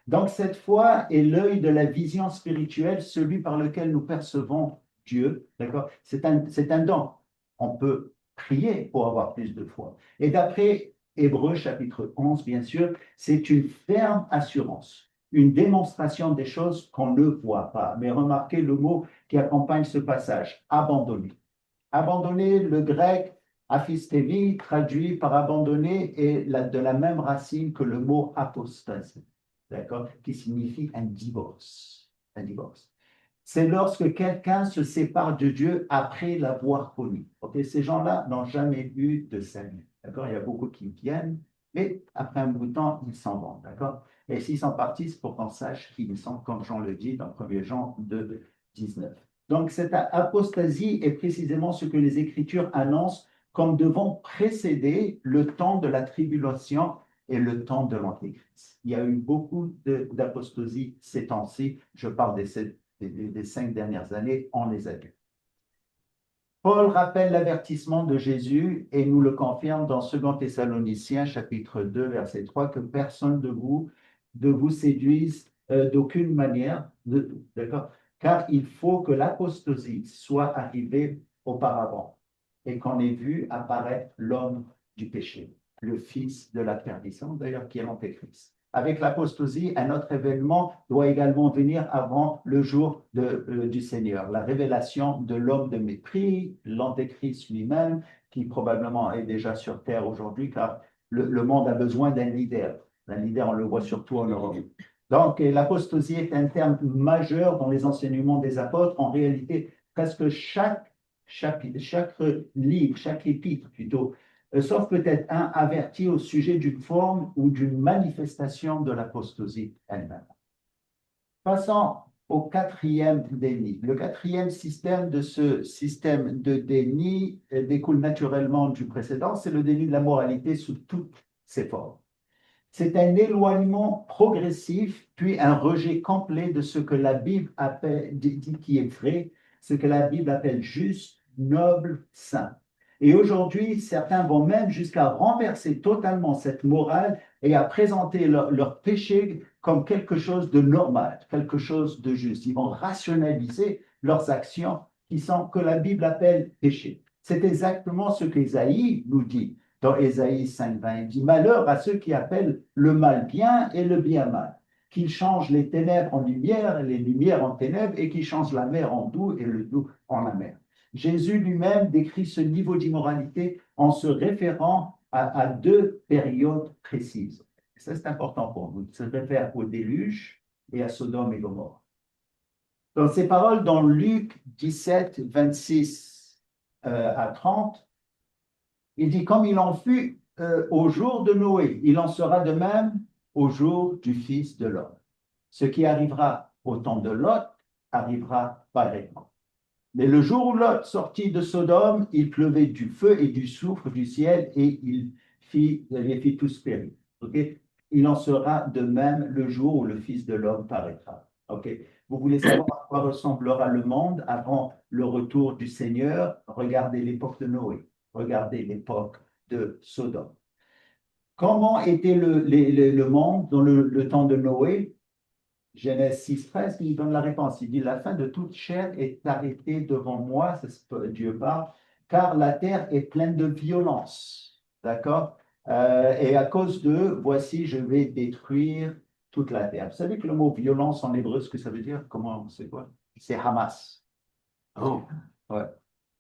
Donc cette foi est l'œil de la vision spirituelle, celui par lequel nous percevons Dieu. D'accord ? C'est un don. On peut prier pour avoir plus de foi. Et d'après Hébreux chapitre 11, bien sûr, c'est une ferme assurance, une démonstration des choses qu'on ne voit pas. Mais remarquez le mot qui accompagne ce passage, abandonner. Abandonner, le grec aphistémie, traduit par abandonner, est de la même racine que le mot apostasie, d'accord, qui signifie un divorce. Un divorce. C'est lorsque quelqu'un se sépare de Dieu après l'avoir connu. Okay? Ces gens-là n'ont jamais eu de salut. D'accord? Il y a beaucoup qui viennent, mais après un bout de temps, ils s'en vont. D'accord? Et s'ils sont partis, c'est pour qu'on sache qui ils sont, comme Jean le dit dans 1 Jean 2, 19. Donc, cette apostasie est précisément ce que les Écritures annoncent comme devant précéder le temps de la tribulation et le temps de l'Antéchrist. Il y a eu beaucoup d'apostasie ces temps-ci. Je parle des 5 dernières années, on les a vues. Paul rappelle l'avertissement de Jésus et nous le confirme dans 2 Thessaloniciens, chapitre 2, verset 3, que personne de vous séduise d'aucune manière, d'accord, car il faut que l'apostasie soit arrivée auparavant et qu'on ait vu apparaître l'homme du péché, le fils de la perdition, d'ailleurs, qui est l'Antéchrist. Avec l'apostasie, un autre événement doit également venir avant le jour du Seigneur, la révélation de l'homme de mépris, l'Antéchrist lui-même, qui probablement est déjà sur terre aujourd'hui, car le monde a besoin d'un leader. Un leader, on le voit surtout en Europe. Donc, l'apostasie est un terme majeur dans les enseignements des apôtres. En réalité, presque chaque livre, chaque épître plutôt, sauf peut-être un averti au sujet d'une forme ou d'une manifestation de l'apostasie elle-même. Passons au 4e déni. Le 4e système de ce système de déni découle naturellement du précédent, c'est le déni de la moralité sous toutes ses formes. C'est un éloignement progressif, puis un rejet complet de ce que la Bible dit qui est vrai, ce que la Bible appelle juste, noble, saint. Et aujourd'hui, certains vont même jusqu'à renverser totalement cette morale et à présenter leur péché comme quelque chose de normal, quelque chose de juste. Ils vont rationaliser leurs actions que la Bible appelle péché. C'est exactement ce qu'Ésaïe nous dit dans Ésaïe 5,20. Il dit « Malheur à ceux qui appellent le mal bien et le bien mal, qu'ils changent les ténèbres en lumière, les lumières en ténèbres, et qu'ils changent la mer en doux et le doux en amer. » Jésus lui-même décrit ce niveau d'immoralité en se référant à 2 périodes précises. Et ça, c'est important pour vous. Il se réfère au déluge et à Sodome et Gomorrhe. Dans ces paroles, dans Luc 17, 26 à 30, il dit « Comme il en fut au jour de Noé, il en sera de même au jour du Fils de l'homme. Ce qui arrivera au temps de Lot arrivera pareillement. Mais le jour où Lot sortit de Sodome, il pleuvait du feu et du soufre du ciel et il les fit tous périr. Okay? Il en sera de même le jour où le Fils de l'homme paraîtra. Okay? Vous voulez savoir à quoi ressemblera le monde avant le retour du Seigneur? Regardez l'époque de Noé. Regardez l'époque de Sodome. Comment était le monde dans le temps de Noé? Genèse 6, 13, il donne la réponse. Il dit « La fin de toute chair est arrêtée devant moi, Dieu parle, car la terre est pleine de violence. » D'accord? Et à cause d'eux, voici, je vais détruire toute la terre. Vous savez que le mot violence en hébreu, ce que ça veut dire? Comment, c'est quoi? C'est Hamas. Oh, ouais.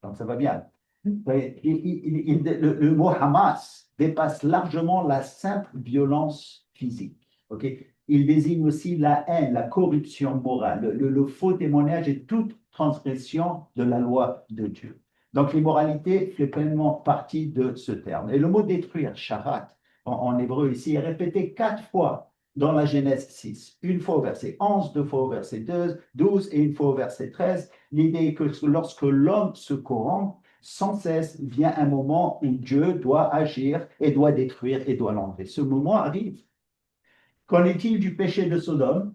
Donc ça va bien. Le mot Hamas dépasse largement la simple violence physique. Okay? Il désigne aussi la haine, la corruption morale, le faux témoignage et toute transgression de la loi de Dieu. Donc l'immoralité fait pleinement partie de ce terme. Et le mot détruire, sharat, en hébreu ici, est répété 4 fois dans la Genèse 6. Une fois au verset 11, 2 fois au verset 12 et une fois au verset 13. L'idée est que lorsque l'homme se corrompt, sans cesse vient un moment où Dieu doit agir et doit détruire et doit l'enlever. Ce moment arrive. Qu'en est-il du péché de Sodome?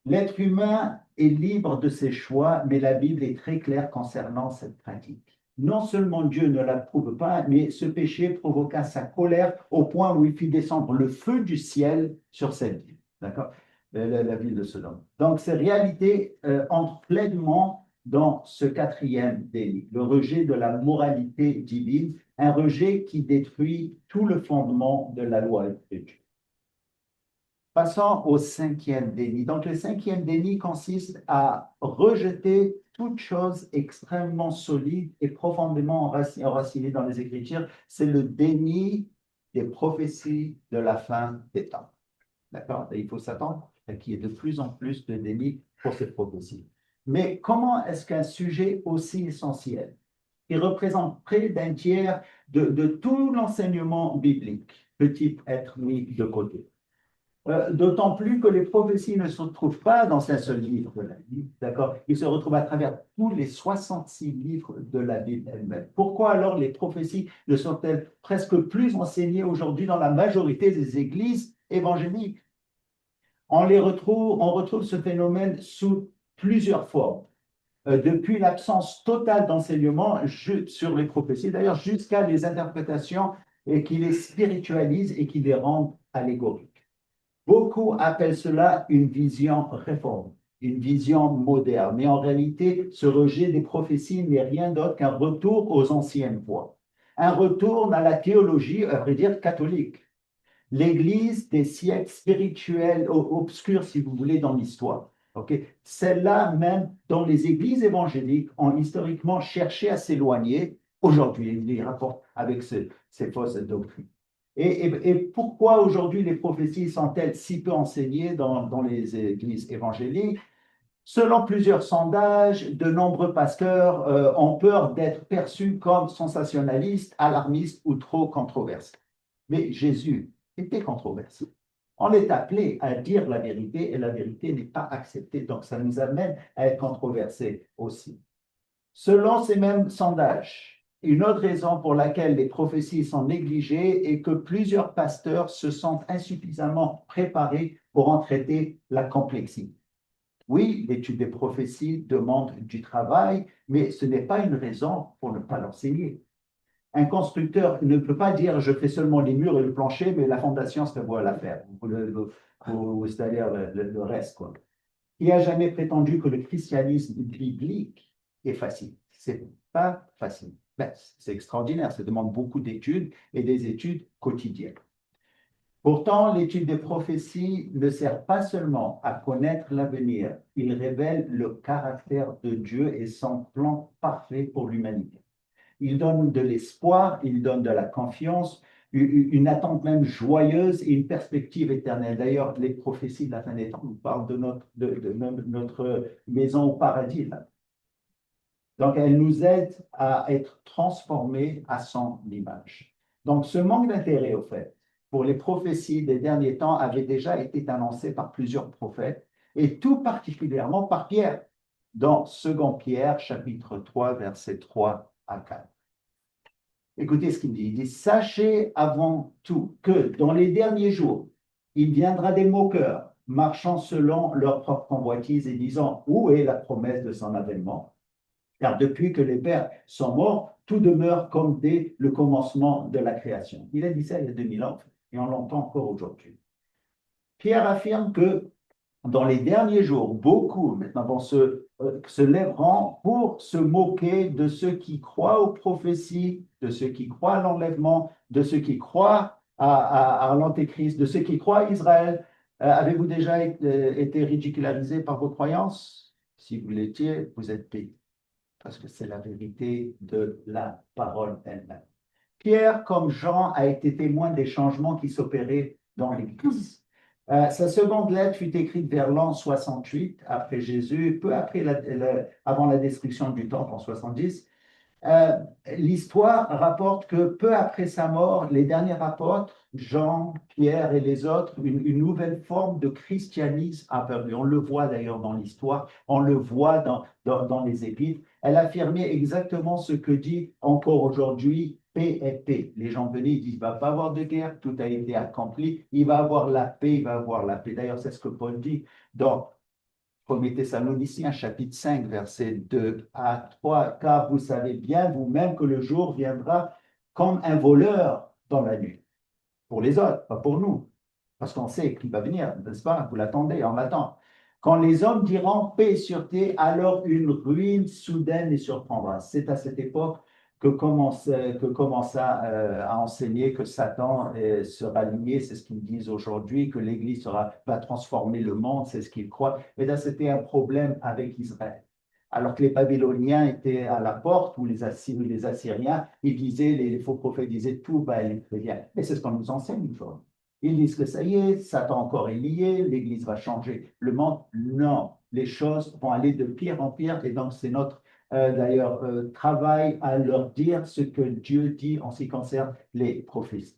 L'être humain est libre de ses choix, mais la Bible est très claire concernant cette pratique. Non seulement Dieu ne l'approuve pas, mais ce péché provoqua sa colère au point où il fit descendre le feu du ciel sur cette ville. D'accord? La ville de Sodome. Donc, ces réalités entrent pleinement dans ce quatrième délit, le rejet de la moralité divine, un rejet qui détruit tout le fondement de la loi de Dieu. Passons au cinquième déni. Donc, le cinquième déni consiste à rejeter toute chose extrêmement solide et profondément enracinée dans les Écritures. C'est le déni des prophéties de la fin des temps. D'accord? Il faut s'attendre à qu'il y ait de plus en plus de déni pour ces prophéties. Mais comment est-ce qu'un sujet aussi essentiel, qui représente près d'un tiers de tout l'enseignement biblique, peut-il être mis de côté? D'autant plus que les prophéties ne se trouvent pas dans un seul livre de la Bible, d'accord? Ils se retrouvent à travers tous les 66 livres de la Bible elle-même. Pourquoi alors les prophéties ne sont-elles presque plus enseignées aujourd'hui dans la majorité des églises évangéliques? On retrouve ce phénomène sous plusieurs formes. Depuis l'absence totale d'enseignement sur les prophéties, d'ailleurs jusqu'à les interprétations et qui les spiritualisent et qui les rendent allégoriques. Beaucoup appellent cela une vision réforme, une vision moderne. Mais en réalité, ce rejet des prophéties n'est rien d'autre qu'un retour aux anciennes voies. Un retour à la théologie, à vrai dire, catholique. L'Église des siècles spirituels obscurs, si vous voulez, dans l'histoire. Okay? Celle-là même dont les églises évangéliques ont historiquement cherché à s'éloigner, aujourd'hui, ils les rapportent avec ces fausses doctrines. Et pourquoi aujourd'hui les prophéties sont-elles si peu enseignées dans les églises évangéliques? Selon plusieurs sondages, de nombreux pasteurs ont peur d'être perçus comme sensationnalistes, alarmistes ou trop controversés. Mais Jésus était controversé. On est appelé à dire la vérité et la vérité n'est pas acceptée. Donc ça nous amène à être controversés aussi. Selon ces mêmes sondages, une autre raison pour laquelle les prophéties sont négligées est que plusieurs pasteurs se sentent insuffisamment préparés pour en traiter la complexité. Oui, l'étude des prophéties demande du travail, mais ce n'est pas une raison pour ne pas l'enseigner. Un constructeur ne peut pas dire « je fais seulement les murs et le plancher, mais la fondation, c'est à vous à la faire. C'est-à-dire le reste. » quoi. Qui a jamais prétendu que le christianisme biblique est facile? C'est pas facile. Ben, c'est extraordinaire, ça demande beaucoup d'études et des études quotidiennes. Pourtant, l'étude des prophéties ne sert pas seulement à connaître l'avenir, il révèle le caractère de Dieu et son plan parfait pour l'humanité. Il donne de l'espoir, il donne de la confiance, une attente même joyeuse et une perspective éternelle. D'ailleurs, les prophéties de la fin des temps nous parlent de notre maison au paradis. Là. Donc, elles nous aident à être transformés à son image. Donc, ce manque d'intérêt, au fait, pour les prophéties des derniers temps avait déjà été annoncé par plusieurs prophètes, et tout particulièrement par Pierre, dans 2 Pierre, chapitre 3, versets 3 à 4. Écoutez ce qu'il dit. Il dit, sachez avant tout que dans les derniers jours, il viendra des moqueurs, marchant selon leur propre convoitise et disant, où est la promesse de son avènement? Car depuis que les pères sont morts, tout demeure comme dès le commencement de la création. Il a dit ça il y a 2000 ans, et on l'entend encore aujourd'hui. Pierre affirme que dans les derniers jours, beaucoup maintenant se lèveront pour se moquer de ceux qui croient aux prophéties, de ceux qui croient à l'enlèvement, de ceux qui croient à l'Antéchrist, de ceux qui croient à Israël. Avez-vous déjà été ridicularisé par vos croyances? Si vous l'étiez, vous êtes payé, parce que c'est la vérité de la parole elle-même. Pierre, comme Jean, a été témoin des changements qui s'opéraient dans l'Église. Sa seconde lettre fut écrite vers l'an 68 après Jésus, peu après avant la destruction du temple en 70. L'histoire rapporte que peu après sa mort, les derniers apôtres, Jean, Pierre et les autres, une nouvelle forme de christianisme a apparu. On le voit d'ailleurs dans l'histoire, on le voit dans les épîtres. Elle affirmait exactement ce que dit encore aujourd'hui paix et paix. Les gens venaient, ils disent, il ne va pas avoir de guerre, tout a été accompli, il va avoir la paix, il va avoir la paix. D'ailleurs, c'est ce que Paul dit dans 1er Thessaloniciens, chapitre 5, versets 2 à 3, car vous savez bien vous-même que le jour viendra comme un voleur dans la nuit. Pour les autres, pas pour nous, parce qu'on sait qu'il va venir, n'est-ce pas? Vous l'attendez, on l'attend. Quand les hommes diront paix et sûreté, alors une ruine soudaine les surprendra. C'est à cette époque que commença à enseigner que Satan sera lié, c'est ce qu'ils disent aujourd'hui, que l'Église va transformer le monde, c'est ce qu'ils croient. Mais là, c'était un problème avec Israël. Alors que les Babyloniens étaient à la porte, ou les Assyriens, ils disaient, les faux prophètes disaient, tout va aller très bien. Et c'est ce qu'on nous enseigne aujourd'hui. Ils disent que ça y est, Satan encore est lié, l'Église va changer le monde. Non, les choses vont aller de pire en pire, et donc c'est notre travail à leur dire ce que Dieu dit en ce qui concerne les prophéties.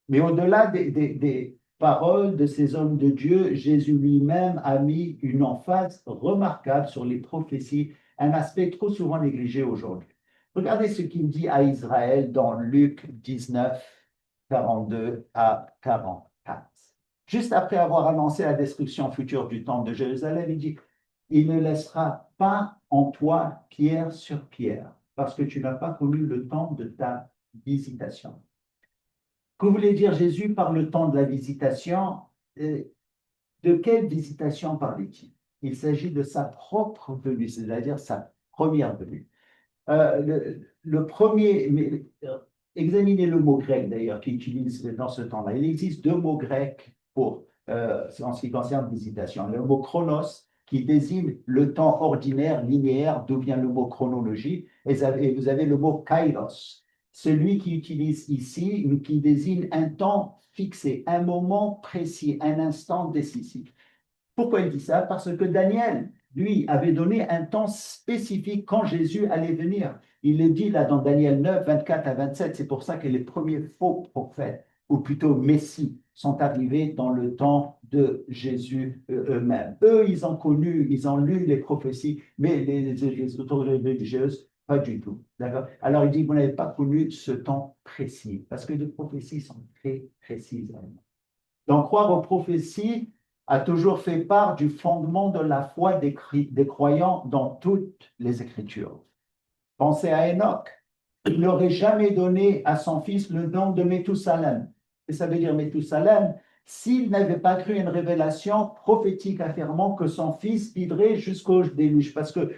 Mais au-delà des paroles de ces hommes de Dieu, Jésus lui-même a mis une emphase remarquable sur les prophéties, un aspect trop souvent négligé aujourd'hui. Regardez ce qu'il dit à Israël dans Luc 19, 42 à 44. Juste après avoir annoncé la destruction future du temple de Jérusalem, il dit, il ne laissera pas en toi pierre sur pierre, parce que tu n'as pas connu le temps de ta visitation. Que voulait dire Jésus par le temps de la visitation? De quelle visitation parlait-il? Il s'agit de sa propre venue, c'est-à-dire sa première venue. Le premier, examinez le mot grec d'ailleurs qu'il utilise dans ce temps-là. Il existe deux mots grecs en ce qui concerne visitation. Le mot chronos, qui désigne le temps ordinaire, linéaire, d'où vient le mot chronologie, et vous avez le mot kairos, celui qui utilise ici, qui désigne un temps fixé, un moment précis, un instant décisif. Pourquoi il dit ça? Parce que Daniel, lui, avait donné un temps spécifique quand Jésus allait venir. Il le dit là dans Daniel 9, 24 à 27. C'est pour ça que les premiers faux prophètes, ou plutôt Messie, sont arrivés dans le temps de Jésus eux-mêmes. Eux, ils ont connu, ils ont lu les prophéties, mais les autorités religieuses, pas du tout. D'accord? Alors il dit, vous n'avez pas connu ce temps précis, parce que les prophéties sont très précises. Donc croire aux prophéties a toujours fait part du fondement de la foi des croyants dans toutes les Écritures. Pensez à Enoch. Il n'aurait jamais donné à son fils le nom de Méthusalem. Et ça veut dire Méthusalem, s'il n'avait pas cru une révélation prophétique affirmant que son fils vivrait jusqu'au déluge. Parce que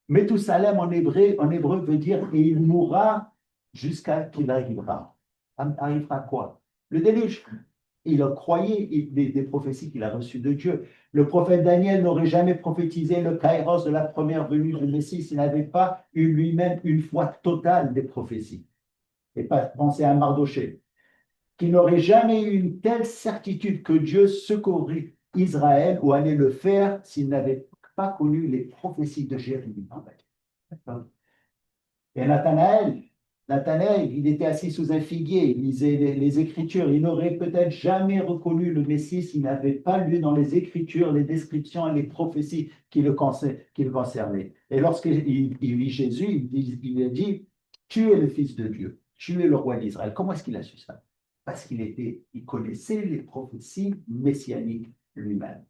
Méthusalem en hébreu veut dire « et il mourra jusqu'à qu'il arrivera ». Arrivera quoi? Le déluge. Il a croyé des prophéties qu'il a reçues de Dieu. Le prophète Daniel n'aurait jamais prophétisé le kairos de la première venue du Messie s'il n'avait pas eu lui-même une foi totale des prophéties. Et pas penser à Mardoché, qui n'aurait jamais eu une telle certitude que Dieu secourrait Israël ou allait le faire s'il n'avait pas connu les prophéties de Jérémie. Et Nathanaël, il était assis sous un figuier, il lisait les Écritures. Il n'aurait peut-être jamais reconnu le Messie s'il n'avait pas lu dans les Écritures les descriptions et les prophéties qui le concernaient. Et lorsqu'il vit Jésus, il a dit, tu es le Fils de Dieu, tu es le roi d'Israël. Comment est-ce qu'il a su ça? Parce qu'il connaissait les prophéties messianiques lui-même.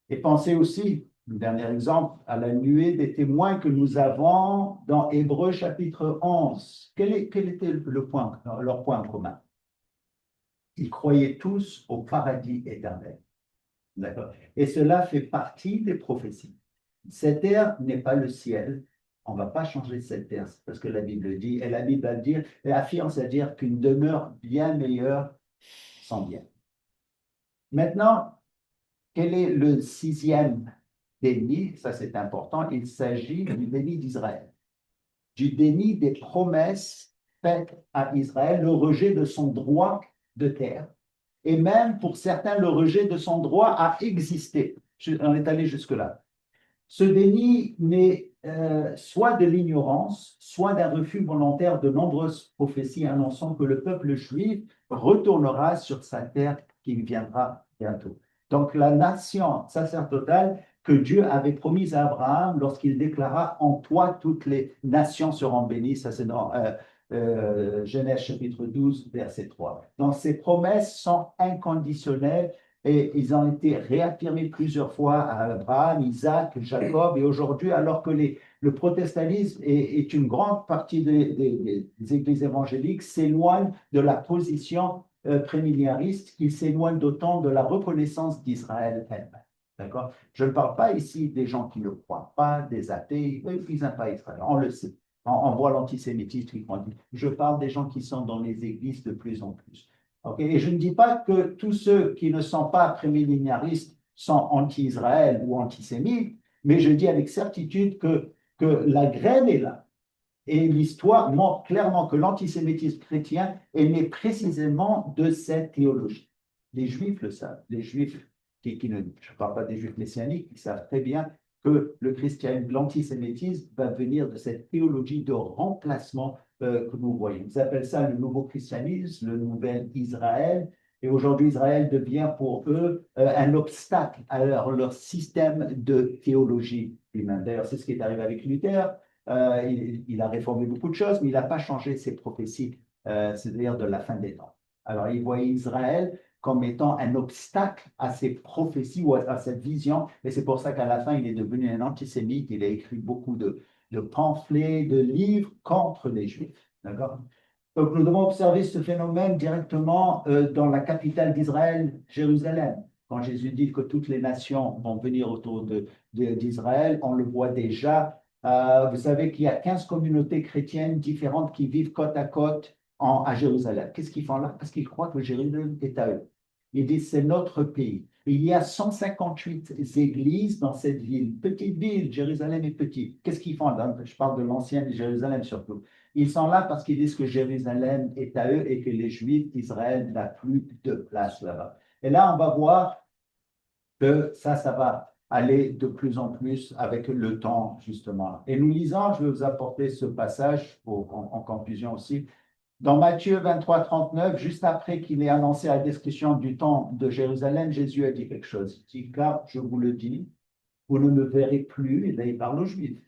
Et pensez aussi, le dernier exemple, à la nuée des témoins que nous avons dans Hébreux chapitre 11. Quel était leur point commun? Ils croyaient tous au paradis éternel. D'accord? Et cela fait partie des prophéties. Cette terre n'est pas le ciel. On ne va pas changer cette terre, parce que la Bible dit, et la Bible affirme, c'est-à-dire qu'une demeure bien meilleure s'en vient. Maintenant, quel est le sixième déni? Ça, c'est important. Il s'agit du déni d'Israël, du déni des promesses faites à Israël, le rejet de son droit de terre, et même pour certains, le rejet de son droit à exister. On est allé jusque-là. Ce déni n'est soit de l'ignorance, soit d'un refus volontaire de nombreuses prophéties annonçant que le peuple juif retournera sur sa terre qui viendra bientôt. Donc la nation sacerdotale que Dieu avait promise à Abraham lorsqu'il déclara « En toi toutes les nations seront bénies », ça c'est dans Genèse chapitre 12, verset 3. Donc ces promesses sont inconditionnelles et ils ont été réaffirmés plusieurs fois à Abraham, Isaac, Jacob, et aujourd'hui, alors que le protestantisme est une grande partie des églises évangéliques, s'éloigne de la position prémillénariste, il s'éloigne d'autant de la reconnaissance d'Israël elle-même. D'accord? Je ne parle pas ici des gens qui ne croient pas, des athées, ils n'aiment pas Israël, on le sait. On voit l'antisémitisme qui grandit. Je parle des gens qui sont dans les églises de plus en plus. Okay? Et je ne dis pas que tous ceux qui ne sont pas prémillénaristes sont anti-Israël ou antisémites, mais je dis avec certitude que la graine est là. Et l'histoire montre clairement que l'antisémitisme chrétien est né précisément de cette théologie. Les Juifs le savent. Les Juifs, je ne parle pas des Juifs messianiques, ils savent très bien que l'antisémitisme va venir de cette théologie de remplacement que nous voyons. Ils appellent ça le nouveau christianisme, le nouvel Israël. Et aujourd'hui, Israël devient pour eux un obstacle à leur système de théologie humaine. D'ailleurs, c'est ce qui est arrivé avec Luther. Il a réformé beaucoup de choses, mais il n'a pas changé ses prophéties, c'est-à-dire de la fin des temps. Alors, il voyait Israël comme étant un obstacle à ces prophéties ou à cette vision. Et c'est pour ça qu'à la fin, il est devenu un antisémite. Il a écrit beaucoup de pamphlets, de livres contre les Juifs. D'accord? Donc, nous devons observer ce phénomène directement dans la capitale d'Israël, Jérusalem. Quand Jésus dit que toutes les nations vont venir autour d'Israël, on le voit déjà. Vous savez qu'il y a 15 communautés chrétiennes différentes qui vivent côte à côte à Jérusalem. Qu'est-ce qu'ils font là? Parce qu'ils croient que Jérusalem est à eux. Ils disent c'est notre pays. Il y a 158 églises dans cette ville. Petite ville, Jérusalem est petite. Qu'est-ce qu'ils font? Je parle de l'ancienne Jérusalem surtout. Ils sont là parce qu'ils disent que Jérusalem est à eux et que les Juifs d'Israël n'ont plus de place là-bas. Et là, on va voir que ça va aller de plus en plus avec le temps, justement. Et nous lisons, je vais vous apporter ce passage en conclusion aussi. Dans Matthieu 23, 39, juste après qu'il ait annoncé la destruction du temple de Jérusalem, Jésus a dit quelque chose. Il dit, car je vous le dis, vous ne me verrez plus, et là il parle aux Juifs,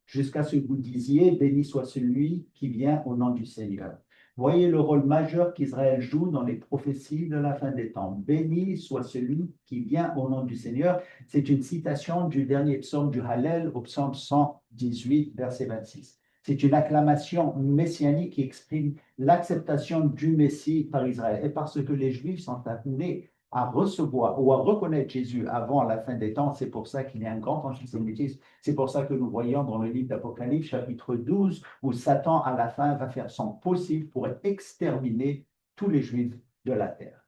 jusqu'à ce que vous disiez, béni soit celui qui vient au nom du Seigneur. Voyez le rôle majeur qu'Israël joue dans les prophéties de la fin des temps. Béni soit celui qui vient au nom du Seigneur. C'est une citation du dernier psaume du Hallel au psaume 118, verset 26. C'est une acclamation messianique qui exprime l'acceptation du Messie par Israël. Et parce que les Juifs sont appelés à recevoir ou à reconnaître Jésus avant la fin des temps, c'est pour ça qu'il y a un grand antisémitisme. C'est pour ça que nous voyons dans le livre d'Apocalypse, chapitre 12, où Satan, à la fin, va faire son possible pour exterminer tous les Juifs de la terre.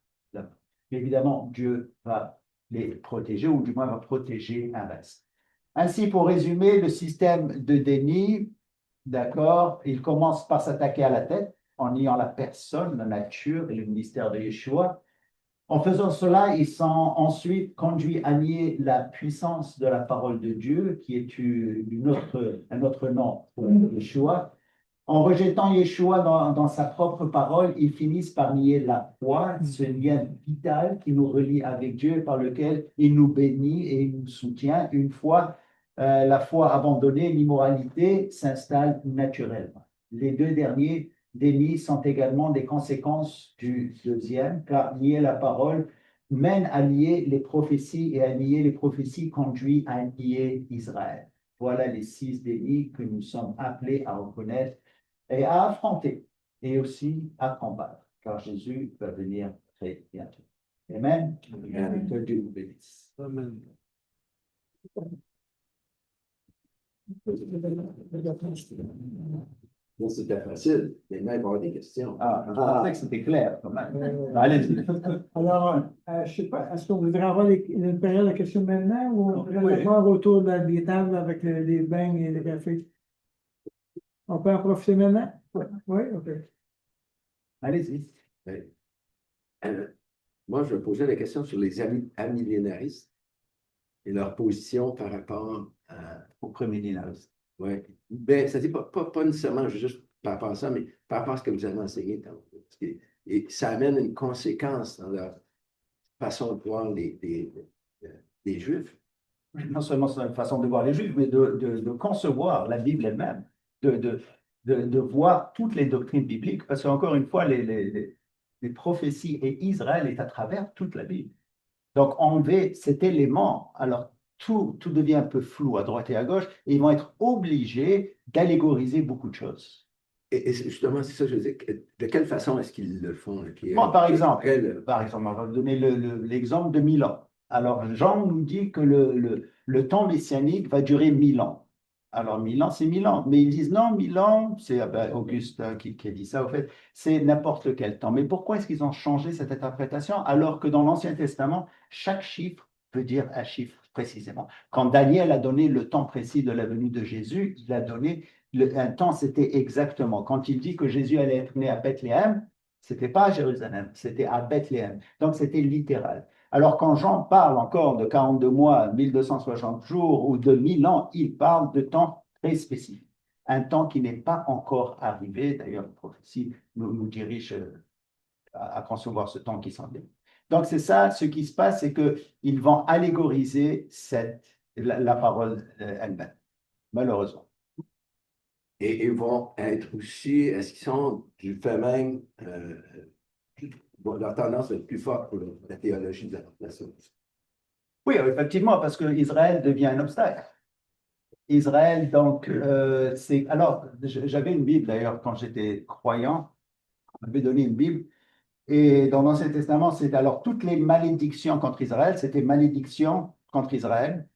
Évidemment, Dieu va les protéger, ou du moins va protéger un reste. Ainsi, pour résumer, le système de déni, d'accord, il commence par s'attaquer à la tête en niant la personne, la nature et le ministère de Yeshua. En faisant cela, ils sont ensuite conduits à nier la puissance de la parole de Dieu, qui est un autre nom pour Yeshua. En rejetant Yeshua dans sa propre parole, ils finissent par nier la foi, ce lien vital qui nous relie avec Dieu, par lequel il nous bénit et il nous soutient. Une fois la foi abandonnée, l'immoralité s'installe naturellement. Les deux derniers dénis sont également des conséquences du deuxième, car nier la parole mène à nier les prophéties, et à nier les prophéties conduit à nier Israël. Voilà les 6 dénis que nous sommes appelés à reconnaître et à affronter, et aussi à combattre, car Jésus va venir très bientôt. Amen. Que Dieu vous bénisse. Amen. Bon, c'était facile. Maintenant, il va y avoir des questions. Je pensais que c'était clair quand même. Allez-y. Alors, je ne sais pas, est-ce qu'on voudrait avoir une période de questions maintenant ou on voudrait avoir autour des tables avec les bains et les cafés? On peut en profiter maintenant? Oui, OK. Allez-y. Moi, je vais poser la question sur les amillénaristes et leur position par rapport Au prémillénarisme. Oui. Ben, ça dit pas nécessairement juste par rapport à ça, mais par rapport à ce que vous avez enseigné. Et ça amène une conséquence dans leur façon de voir les Juifs. Non seulement c'est une façon de voir les Juifs, mais de concevoir la Bible elle-même, de voir toutes les doctrines bibliques, parce qu'encore une fois, les prophéties et Israël est à travers toute la Bible. Donc, enlever cet élément, alors tout devient un peu flou à droite et à gauche, et ils vont être obligés d'allégoriser beaucoup de choses. Et justement, c'est ça, je veux dire, de quelle façon est-ce qu'ils le font? Bon, par exemple, on va vous donner l'exemple de Milan. Alors, Jean nous dit que le temps messianique va durer 1000 ans. Alors, 1000 ans, c'est 1000 ans. Mais ils disent non, 1000 ans, c'est Auguste qui a dit ça, au fait, c'est n'importe quel temps. Mais pourquoi est-ce qu'ils ont changé cette interprétation alors que dans l'Ancien Testament, chaque chiffre veut dire un chiffre précisément? Quand Daniel a donné le temps précis de la venue de Jésus, il a donné un temps, c'était exactement. Quand il dit que Jésus allait être né à Bethléem, c'était pas à Jérusalem, c'était à Bethléem. Donc, c'était littéral. Alors, quand Jean parle encore de 42 mois, 1260 jours ou de 1000 ans, il parle de temps très spécifique. Un temps qui n'est pas encore arrivé. D'ailleurs, la prophétie nous dirige à concevoir ce temps qui s'en vient. Donc, c'est ça, ce qui se passe, c'est qu'ils vont allégoriser la parole elle-même, malheureusement. Et ils vont être aussi, est-ce qu'ils sont du fait même, leur tendance va être plus forte pour la théologie de la nation? Oui, effectivement, parce qu'Israël devient un obstacle. Israël, donc, c'est. Alors, j'avais une Bible d'ailleurs quand j'étais croyant, on m'avait donné une Bible, et dans l'Ancien Testament, c'est alors toutes les malédictions contre Israël, c'était malédiction contre Israël,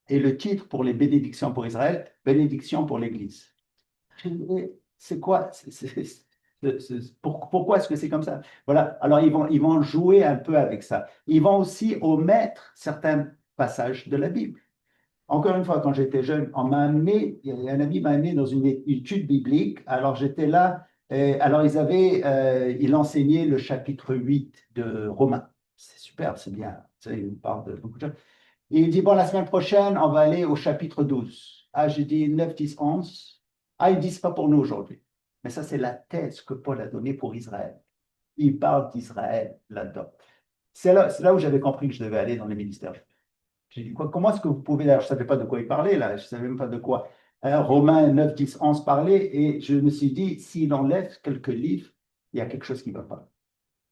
et le titre pour les bénédictions pour Israël, bénédiction pour l'Église. C'est quoi? Pourquoi est-ce que c'est comme ça? Voilà. Alors, ils vont jouer un peu avec ça. Ils vont aussi omettre certains passages de la Bible. Encore une fois, quand j'étais jeune, un ami m'a amené dans une étude biblique. Alors, j'étais là. Alors, il enseignait le chapitre 8 de Romains. C'est super, c'est bien. Il parle de beaucoup de choses. Et il dit, bon, la semaine prochaine, on va aller au chapitre 12. Ah, j'ai dit 9, 10, 11. Ah, ils ne disent pas pour nous aujourd'hui. Mais ça, c'est la thèse que Paul a donnée pour Israël. Il parle d'Israël là-dedans. C'est là où j'avais compris que je devais aller dans les ministères. J'ai dit, comment est-ce que vous pouvez, d'ailleurs, je ne savais pas de quoi il parlait, là, je ne savais même pas de quoi Romains 9, 10, 11 parlait, et je me suis dit, s'il enlève quelques livres, il y a quelque chose qui ne va pas.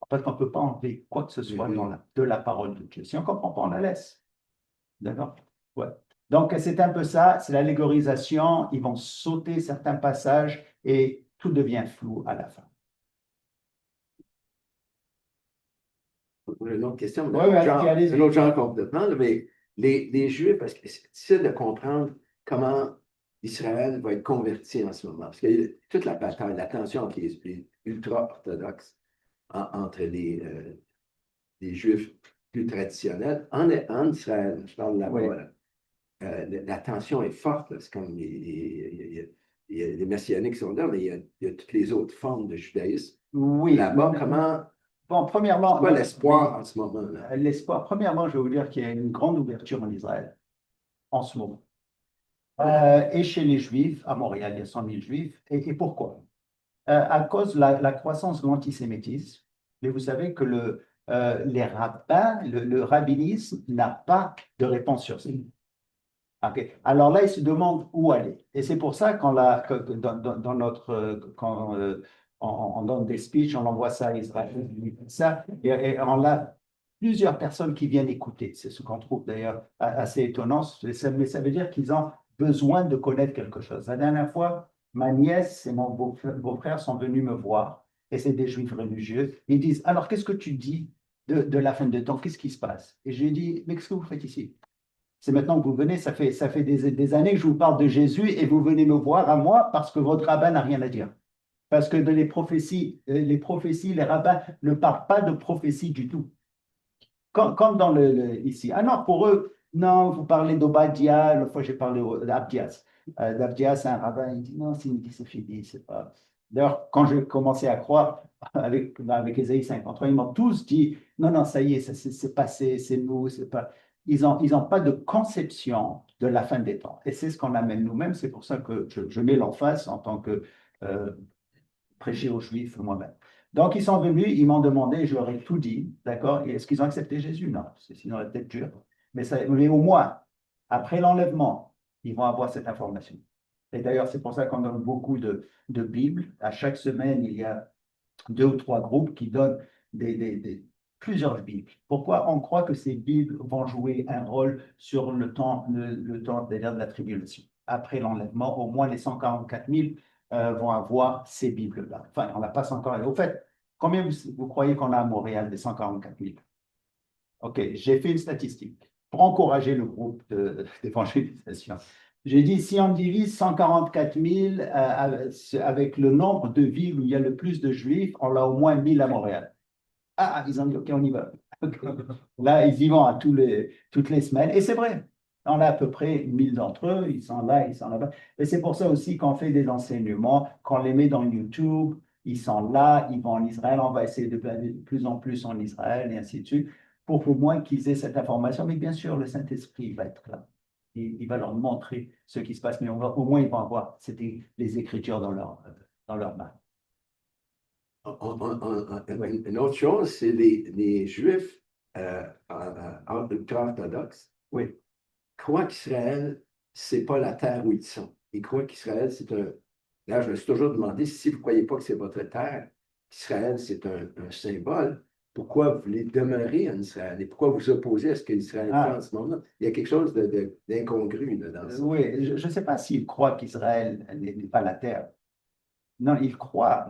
En fait, on ne peut pas enlever quoi que ce soit de la parole de Dieu. Si on ne comprend pas, on la laisse. D'accord? Ouais. Donc, c'est un peu ça, c'est l'allégorisation. Ils vont sauter certains passages et tout devient flou à la fin. Une autre question, Ouais, un autre genre complètement, mais les Juifs, parce que c'est difficile de comprendre comment Israël va être converti en ce moment. Parce que toute la bataille, la tension qui est ultra-orthodoxe entre les Juifs plus traditionnels en Israël, je parle là-bas, oui. La tension est forte. C'est comme il y a les messianiques qui sont là, mais il y a toutes les autres formes de judaïsme. Oui. Là-bas, comment. Bon, premièrement. C'est quoi l'espoir en ce moment? L'espoir, premièrement, je vais vous dire qu'il y a une grande ouverture en Israël en ce moment. Et chez les Juifs, à Montréal, il y a 100 000 Juifs. Et pourquoi? À cause de la croissance de l'antisémitisme. Mais vous savez que les rabbins, le rabbinisme n'a pas de réponse sur ça. Okay. Alors là, ils se demandent où aller. Et c'est pour ça quand on donne des speeches, on envoie ça à Israël, et on a plusieurs personnes qui viennent écouter. C'est ce qu'on trouve d'ailleurs assez étonnant, mais ça veut dire qu'ils ont besoin de connaître quelque chose. La dernière fois, ma nièce et mon beau-frère sont venus me voir, et c'est des juifs religieux. Ils disent, alors qu'est-ce que tu dis de la fin de temps? Qu'est-ce qui se passe? Et je lui ai dit, mais qu'est-ce que vous faites ici? C'est maintenant que vous venez, ça fait des années que je vous parle de Jésus et vous venez me voir à moi parce que votre rabbin n'a rien à dire. Parce que les prophéties, les rabbins ne parlent pas de prophétie du tout. Comme dans ici. Ah non, pour eux, non, vous parlez d'Obadia, l'autre fois j'ai parlé d'Abdias. D'Abdias, c'est un rabbin, il dit non, c'est fini, c'est pas. D'ailleurs, quand j'ai commencé à croire avec Ésaïe 53, ils m'ont tous dit non, ça y est, c'est passé, c'est nous, c'est pas. ils ont pas de conception de la fin des temps. Et c'est ce qu'on amène nous-mêmes. C'est pour ça que je mets l'emphase en tant que prêcher aux Juifs moi-même. Donc, ils sont venus, ils m'ont demandé, je leur ai tout dit, d'accord? Et est-ce qu'ils ont accepté Jésus? Non, sinon la tête dure. Mais au moins, après l'enlèvement, ils vont avoir cette information. Et d'ailleurs, c'est pour ça qu'on donne beaucoup de Bibles. À chaque semaine, il y a 2 ou 3 groupes qui donnent plusieurs Bibles. Pourquoi on croit que ces Bibles vont jouer un rôle sur le temps de la tribulation? Après l'enlèvement, au moins les 144 000 vont avoir ces Bibles-là. Enfin, on n'a pas 144 000. Au fait, combien vous croyez qu'on a à Montréal des 144 000? OK, j'ai fait une statistique pour encourager le groupe d'évangélisation. J'ai dit, si on divise 144 000 avec le nombre de villes où il y a le plus de Juifs, on a au moins 1000 à Montréal. Ah, ils ont dit, OK, on y va. Là, ils y vont toutes les semaines. Et c'est vrai, on a à peu près 1000 d'entre eux, ils sont là, ils sont là-bas. Et c'est pour ça aussi qu'on fait des enseignements, qu'on les met dans YouTube, ils sont là, ils vont en Israël, on va essayer de aller de plus en plus en Israël, et ainsi de suite, pour au moins qu'ils aient cette information. Mais bien sûr, le Saint-Esprit va être là. Il va leur montrer ce qui se passe, mais au moins ils vont avoir les Écritures dans leur main. Une autre chose, c'est les Juifs ultra-orthodoxes. Oui. Croient qu'Israël, c'est pas la terre où ils sont. Ils croient qu'Israël, c'est un. Là, je me suis toujours demandé si vous ne croyez pas que c'est votre terre, qu'Israël, c'est un symbole. Pourquoi vous voulez demeurer en Israël et pourquoi vous opposez à ce qu'Israël fait en ce moment? Il y a quelque chose d'incongru dans ça. Oui, je ne sais pas s'ils croient qu'Israël n'est pas la terre. Non, ils croient,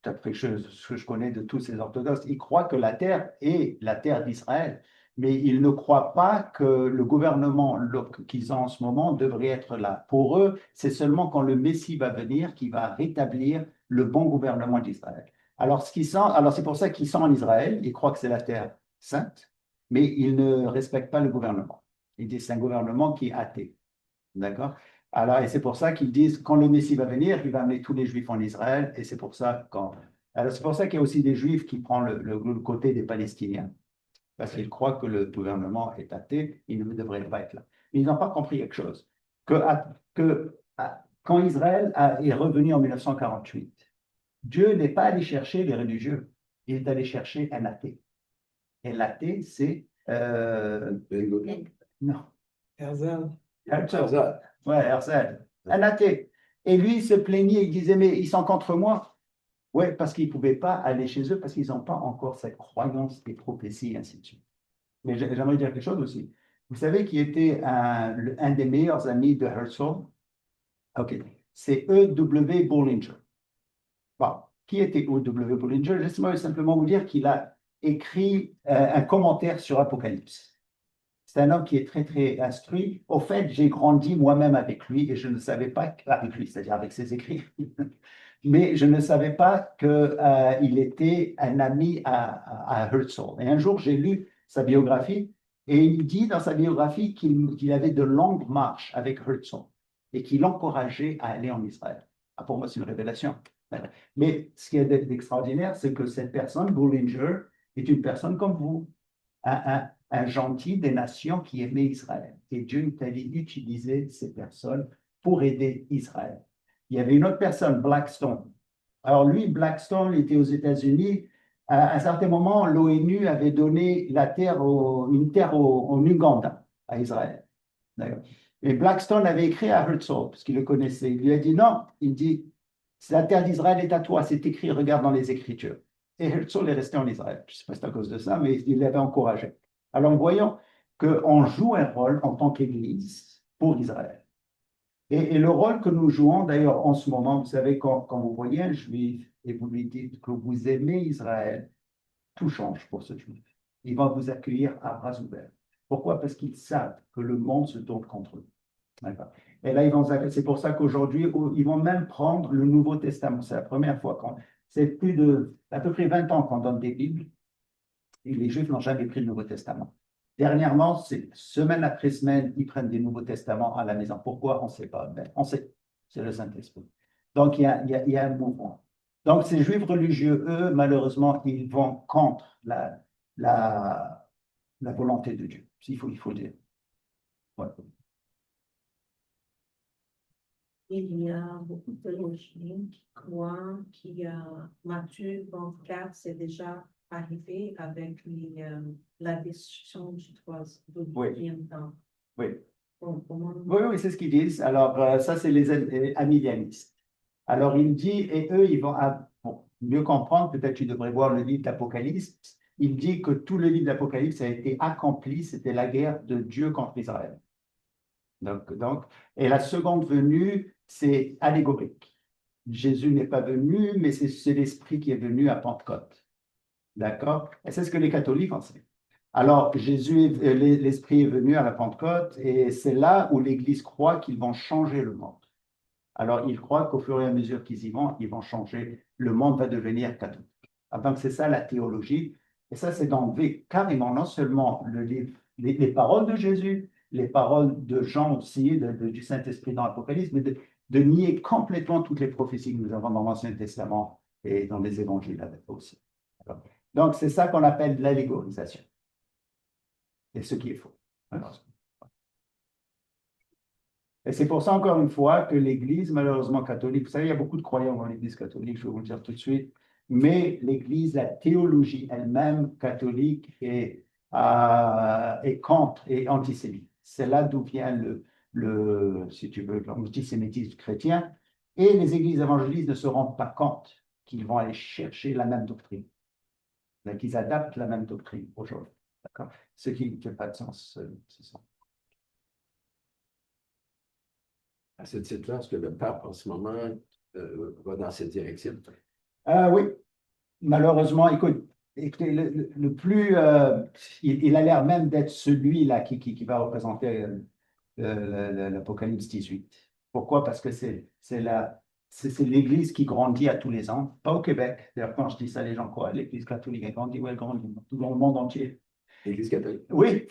d'après ce que je connais de tous ces orthodoxes, ils croient que la terre est la terre d'Israël, mais ils ne croient pas que le gouvernement qu'ils ont en ce moment devrait être là. Pour eux, c'est seulement quand le Messie va venir qu'il va rétablir le bon gouvernement d'Israël. Alors c'est pour ça qu'ils sont en Israël, ils croient que c'est la terre sainte, mais ils ne respectent pas le gouvernement. Ils disent que c'est un gouvernement qui est athée. D'accord? Alors, et c'est pour ça qu'ils disent quand le Messie va venir, il va amener tous les Juifs en Israël, et c'est pour ça qu'il y a aussi des Juifs qui prennent le côté des Palestiniens, parce qu'ils croient que le gouvernement est athée, il ne devrait pas être là. Mais ils n'ont pas compris quelque chose, quand Israël est revenu en 1948, Dieu n'est pas allé chercher les religieux, il est allé chercher un athée. Et l'athée, c'est... non. Herzl. Herzl. Ouais, Herzl. Un athée. Et lui, il se plaignait, il disait, mais ils sont contre moi. Oui, parce qu'ils ne pouvaient pas aller chez eux, parce qu'ils n'ont pas encore cette croyance des prophéties, et ainsi de suite. Mais j'aimerais dire quelque chose aussi. Vous savez qui était un des meilleurs amis de Herzl? OK. C'est E.W. Bullinger. Bon, qui était E.W. Bullinger? Laissez-moi simplement vous dire qu'il a écrit un commentaire sur Apocalypse. C'est un homme qui est très, très instruit. Au fait, j'ai grandi moi-même avec lui et je ne savais pas, avec lui, c'est-à-dire avec ses écrits, mais je ne savais pas qu'il était un ami à Herzl. Et un jour, j'ai lu sa biographie et il dit dans sa biographie qu'il avait de longues marches avec Herzl et qu'il l'encourageait à aller en Israël. Ah, pour moi, c'est une révélation. Mais ce qui est d'extraordinaire, c'est que cette personne, Bullinger, est une personne comme vous, un gentil des nations qui aimait Israël. Et Dieu est allé utiliser ces personnes pour aider Israël. Il y avait une autre personne, Blackstone. Alors lui, Blackstone était aux États-Unis. À un certain moment, l'ONU avait donné une terre au Ouganda, à Israël. Et Blackstone avait écrit à Herzl, parce qu'il le connaissait. Il lui a dit non, il dit, la terre d'Israël est à toi, c'est écrit, regarde dans les Écritures. Et Herzl est resté en Israël. Je ne sais pas si c'est à cause de ça, mais il l'avait encouragé. Alors, nous voyons qu'on joue un rôle en tant qu'Église pour Israël. Et le rôle que nous jouons, d'ailleurs, en ce moment, vous savez, quand vous voyez un Juif et vous lui dites que vous aimez Israël, tout change pour ce Juif. Il va vous accueillir à bras ouverts. Pourquoi? Parce qu'ils savent que le monde se tourne contre eux. Et là, c'est pour ça qu'aujourd'hui, ils vont même prendre le Nouveau Testament. C'est la première fois. C'est à peu près 20 ans qu'on donne des Bibles. Et les Juifs n'ont jamais pris le Nouveau Testament. Dernièrement, c'est semaine après semaine, ils prennent des Nouveaux Testaments à la maison. Pourquoi? On ne sait pas. Ben, on sait. C'est le Saint-Esprit. Donc, il y a un mouvement. Donc, ces Juifs religieux, eux, malheureusement, ils vont contre la volonté de Dieu. Il faut dire. Ouais. Il y a beaucoup de théologiens qui croient Matthieu 24, c'est déjà arrivé avec la destruction du deuxième temps. Oui. Comment... Oui, c'est ce qu'ils disent. Alors, ça, c'est les amidianistes. Alors, il dit, et eux, ils vont, pour mieux comprendre, peut-être tu devrais voir le livre d'Apocalypse, il dit que tout le livre d'Apocalypse a été accompli, c'était la guerre de Dieu contre Israël. Donc, et la seconde venue, c'est allégorique. Jésus n'est pas venu, mais c'est l'Esprit qui est venu à Pentecôte. D'accord? Et c'est ce que les catholiques enseignent. Alors, l'Esprit est venu à la Pentecôte, et c'est là où l'Église croit qu'ils vont changer le monde. Alors, ils croient qu'au fur et à mesure qu'ils y vont, ils vont changer. Le monde va devenir catholique. Donc, c'est ça la théologie. Et ça, c'est d'enlever carrément non seulement le livre, les paroles de Jésus, les paroles de Jean aussi, du Saint-Esprit dans l'Apocalypse, mais de nier complètement toutes les prophéties que nous avons dans l'Ancien Testament et dans les évangiles aussi. Donc, c'est ça qu'on appelle l'allégorisation. Et ce qui est faux. Et c'est pour ça, encore une fois, que l'Église, malheureusement catholique, vous savez, il y a beaucoup de croyants dans l'Église catholique, je vais vous le dire tout de suite, mais l'Église, la théologie elle-même catholique est contre et antisémite. C'est là d'où vient si tu veux, l'antisémitisme chrétien. Et les églises évangélistes ne se rendent pas compte qu'ils vont aller chercher la même doctrine, qu'ils adaptent la même doctrine aujourd'hui. D'accord? Ce qui ne fait pas de sens, c'est ça. À ce titre-là, est-ce que le pape, en ce moment, va dans cette direction? Oui, malheureusement, écoutez, le plus, il a l'air même d'être celui-là qui va représenter l'Apocalypse 18. Pourquoi? Parce que c'est l'Église qui grandit à tous les ans, pas au Québec. D'ailleurs, quand je dis ça, les gens croient, l'Église catholique, elle grandit, oui, elle grandit dans le monde entier. L'Église catholique? Oui,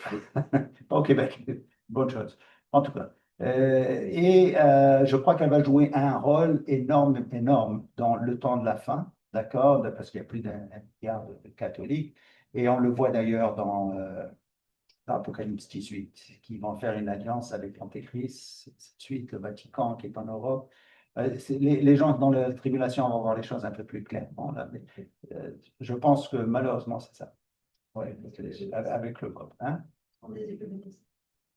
pas au Québec. Bonne chose. En tout cas. Je crois qu'elle va jouer un rôle énorme dans le temps de la fin, d'accord, parce qu'il y a plus d'un milliard de catholiques, et on le voit d'ailleurs dans Apocalypse 18, qui vont faire une alliance avec l'Antéchrist, suite le Vatican qui est en Europe. Les gens dans la tribulation vont voir les choses un peu plus clairement. Là, mais, je pense que malheureusement c'est ça, ouais, avec le peuple. Hein? On est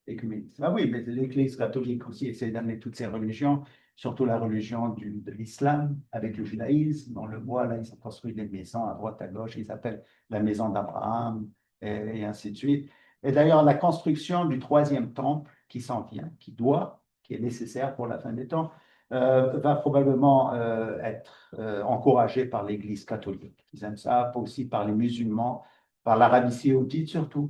écuménistes. Ah oui, mais l'Église catholique aussi essaie d'amener toutes ces religions, surtout la religion de l'islam avec le judaïsme. On le voit, là, ils ont construit des maisons à droite, à gauche, ils appellent la maison d'Abraham et ainsi de suite. Et d'ailleurs, la construction du troisième temple qui s'en vient, qui est nécessaire pour la fin des temps, va probablement être encouragée par l'Église catholique. Ils aiment ça, aussi par les musulmans, par l'Arabie saoudite surtout.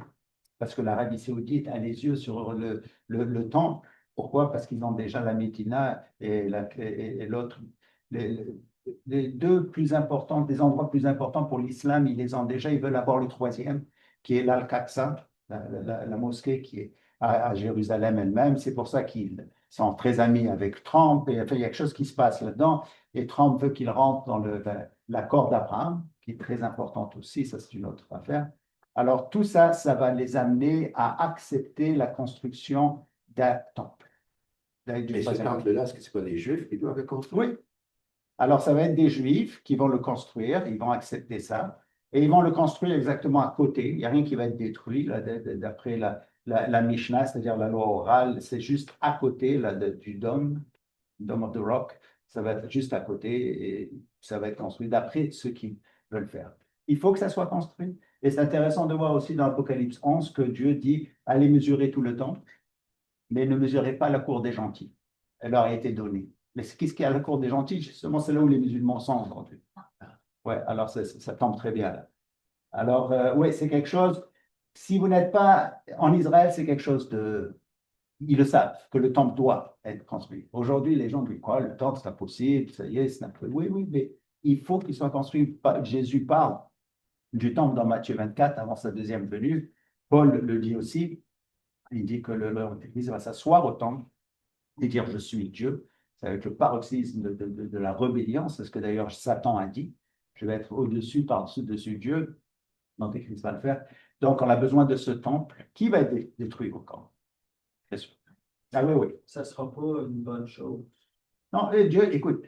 Parce que l'Arabie saoudite a les yeux sur le temple. Pourquoi? Parce qu'ils ont déjà la Médina et l'autre. Les deux plus importants, des endroits plus importants pour l'islam, ils les ont déjà. Ils veulent avoir le troisième, qui est l'Al-Aqsa, la mosquée qui est à Jérusalem elle-même. C'est pour ça qu'ils sont très amis avec Trump. Et enfin, il y a quelque chose qui se passe là-dedans. Et Trump veut qu'il rentre dans l'accord d'Abraham, qui est très importante aussi. Ça, c'est une autre affaire. Alors, tout ça, ça va les amener à accepter la construction d'un temple. Mais ce temple-là, est-ce que ce n'est pas les Juifs qui doivent le construire? Oui. Alors, ça va être des Juifs qui vont le construire, ils vont accepter ça, et ils vont le construire exactement à côté. Il n'y a rien qui va être détruit, d'après la Mishnah, c'est-à-dire la loi orale, c'est juste à côté du Dome of the Rock. Ça va être juste à côté et ça va être construit d'après ceux qui veulent faire. Il faut que ça soit construit. Et c'est intéressant de voir aussi dans l'Apocalypse 11 que Dieu dit « Allez mesurer tout le temple, mais ne mesurez pas la cour des gentils. » Elle leur a été donnée. Mais qu'est-ce qu'il y a à la cour des gentils? Justement, c'est là où les musulmans sont aujourd'hui. Ouais, alors ça tombe très bien là. Alors, oui, c'est quelque chose, si vous n'êtes pas en Israël, c'est quelque chose de... Ils le savent, que le temple doit être construit. Aujourd'hui, les gens disent quoi? Le temple, c'est impossible, ça y est, c'est impossible. Oui, mais il faut qu'il soit construit. Jésus parle du temple dans Matthieu 24 avant sa deuxième venue. Paul le dit aussi. Il dit que l'Église va s'asseoir au temple et dire je suis Dieu. C'est avec le paroxysme de la rébellion. C'est ce que d'ailleurs Satan a dit. Je vais être au-dessus, par-dessus Dieu. L'Antéchrist va le faire. Donc, on a besoin de ce temple qui va être détruit encore. Bien sûr. Ah oui, oui. Ça ne sera pas une bonne chose. Non, Dieu, écoute.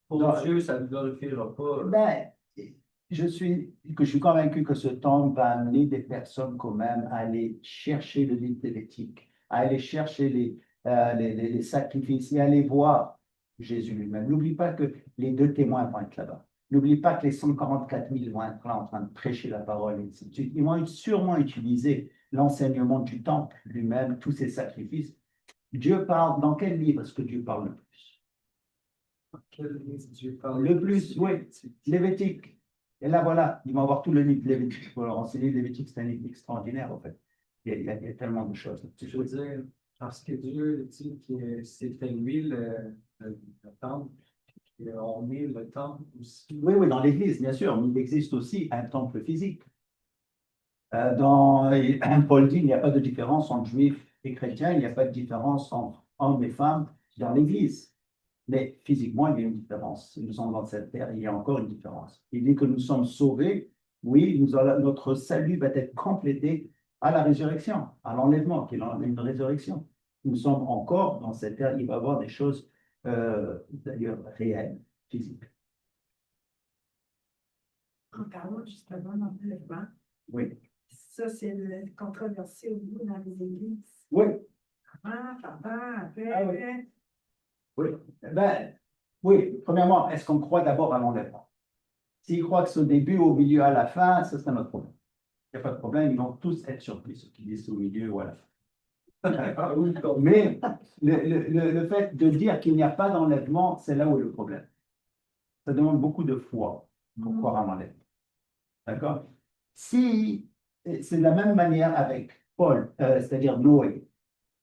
Pour Non. Dieu, ça ne glorifiera pas. Ben, je suis convaincu que ce temple va amener des personnes quand même à aller chercher le livre de l'éthique, à aller chercher les sacrifices et aller voir Jésus lui-même. N'oublie pas que les 2 témoins vont être là-bas. N'oublie pas que les 144 000 vont être là en train de prêcher la parole. Et ainsi de suite. Ils vont sûrement utiliser l'enseignement du temple lui-même, tous ces sacrifices. Dieu parle, dans quel livre est-ce que Dieu parle le plus? Quel livre Dieu parle Le plus, oui, Lévitique. Et là, voilà, ils vont avoir tout le livre de Lévitique pour leur enseigner. Lévitique, c'est un livre extraordinaire, en fait. Il y a tellement de choses. Je veux dire, parce que Dieu dit que c'était lui le temple, qu'on met le temple aussi. Oui, oui, dans l'Église, bien sûr, mais il existe aussi un temple physique. Paul dit, il n'y a pas de différence entre juifs et chrétiens, il n'y a pas de différence entre hommes et femmes dans l'Église. Mais physiquement, il y a une différence. Nous sommes dans cette terre, il y a encore une différence. Il dit que nous sommes sauvés, oui, notre salut va être complété à la résurrection, à l'enlèvement, qui est une résurrection. Nous sommes encore dans cette terre, il va y avoir des choses, d'ailleurs, réelles, physiques. En parlant justement d'enlèvement, Oui. Ça, c'est controversé au bout dans les églises. Oui. Avant, pendant, après. Ah oui. Oui. Ben, oui, premièrement, est-ce qu'on croit d'abord à l'enlèvement? S'ils croient que c'est au début, au milieu, à la fin, ça c'est un autre problème. Il n'y a pas de problème, ils vont tous être surpris, ceux qui disent au milieu ou à la fin. Mais le fait de dire qu'il n'y a pas d'enlèvement, c'est là où est le problème. Ça demande beaucoup de foi pour croire à l'enlèvement. D'accord? Si c'est de la même manière avec Paul, c'est-à-dire Noé.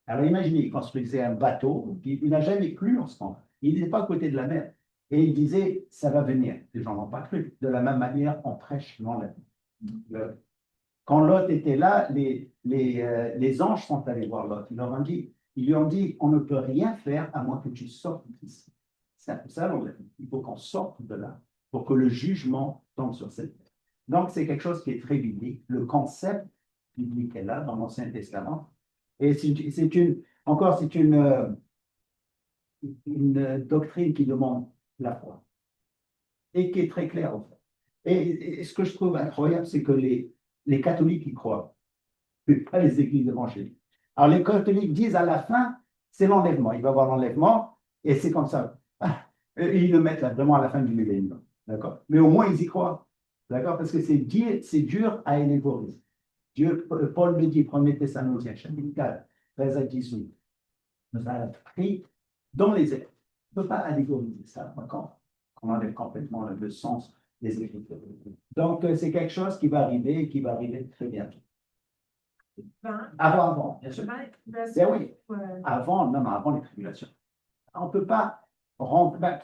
Alors imaginez, il construisait un bateau, il n'a jamais cru en ce moment. Il n'était pas à côté de la mer. Et il disait, ça va venir. Les gens n'ont pas cru. De la même manière, on prêche l'enlèvement. Quand Lot était là, les anges sont allés voir Lot. Ils lui ont dit, on ne peut rien faire à moins que tu sortes d'ici. C'est un peu ça l'enlèvement. Il faut qu'on sorte de là pour que le jugement tombe sur cette terre. Donc, c'est quelque chose qui est très biblique. Le concept biblique est là dans l'Ancien Testament. Et c'est une doctrine qui demande la foi et qui est très claire en fait. Et ce que je trouve incroyable, c'est que les catholiques y croient, mais pas les églises évangéliques. Alors les catholiques disent à la fin, c'est l'enlèvement. Il va y avoir l'enlèvement et c'est comme ça. Et ils le mettent là, vraiment à la fin du millénaire. D'accord? Mais au moins ils y croient. D'accord? Parce que c'est dur à élégoriser. Paul le dit, 1 Thessaloniciens, chapitre 4, 13 à 18. Nous avons pris dans les écrits. On ne peut pas allégoriser ça, quand on enlève complètement le sens des Écritures. Donc, c'est quelque chose qui va arriver et qui va arriver très bientôt. Avant, bien sûr. Ben oui, avant les tribulations. On ne peut pas rentrer.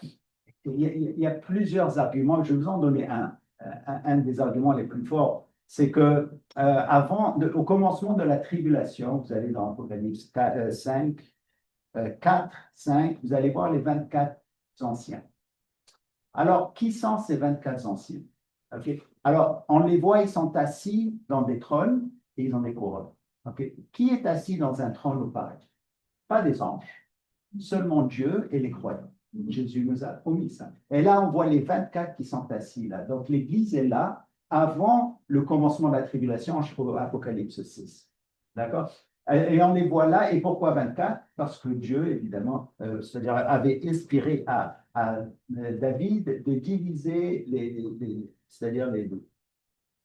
Il y a plusieurs arguments. Je vais vous en donner un des arguments les plus forts. C'est que au commencement de la tribulation, vous allez dans Apocalypse 4, 5, vous allez voir les 24 anciens. Alors, qui sont ces 24 anciens? Okay. Alors, on les voit, ils sont assis dans des trônes et ils ont des couronnes. Okay. Qui est assis dans un trône au paradis? Pas des anges, seulement Dieu et les croyants. Jésus nous a promis ça. Et là, on voit les 24 qui sont assis là. Donc, l'Église est là avant le commencement de la tribulation, Apocalypse 6. D'accord? Et on les voit là. Et pourquoi 24? Parce que Dieu, évidemment, c'est-à-dire avait inspiré à David de diviser c'est-à-dire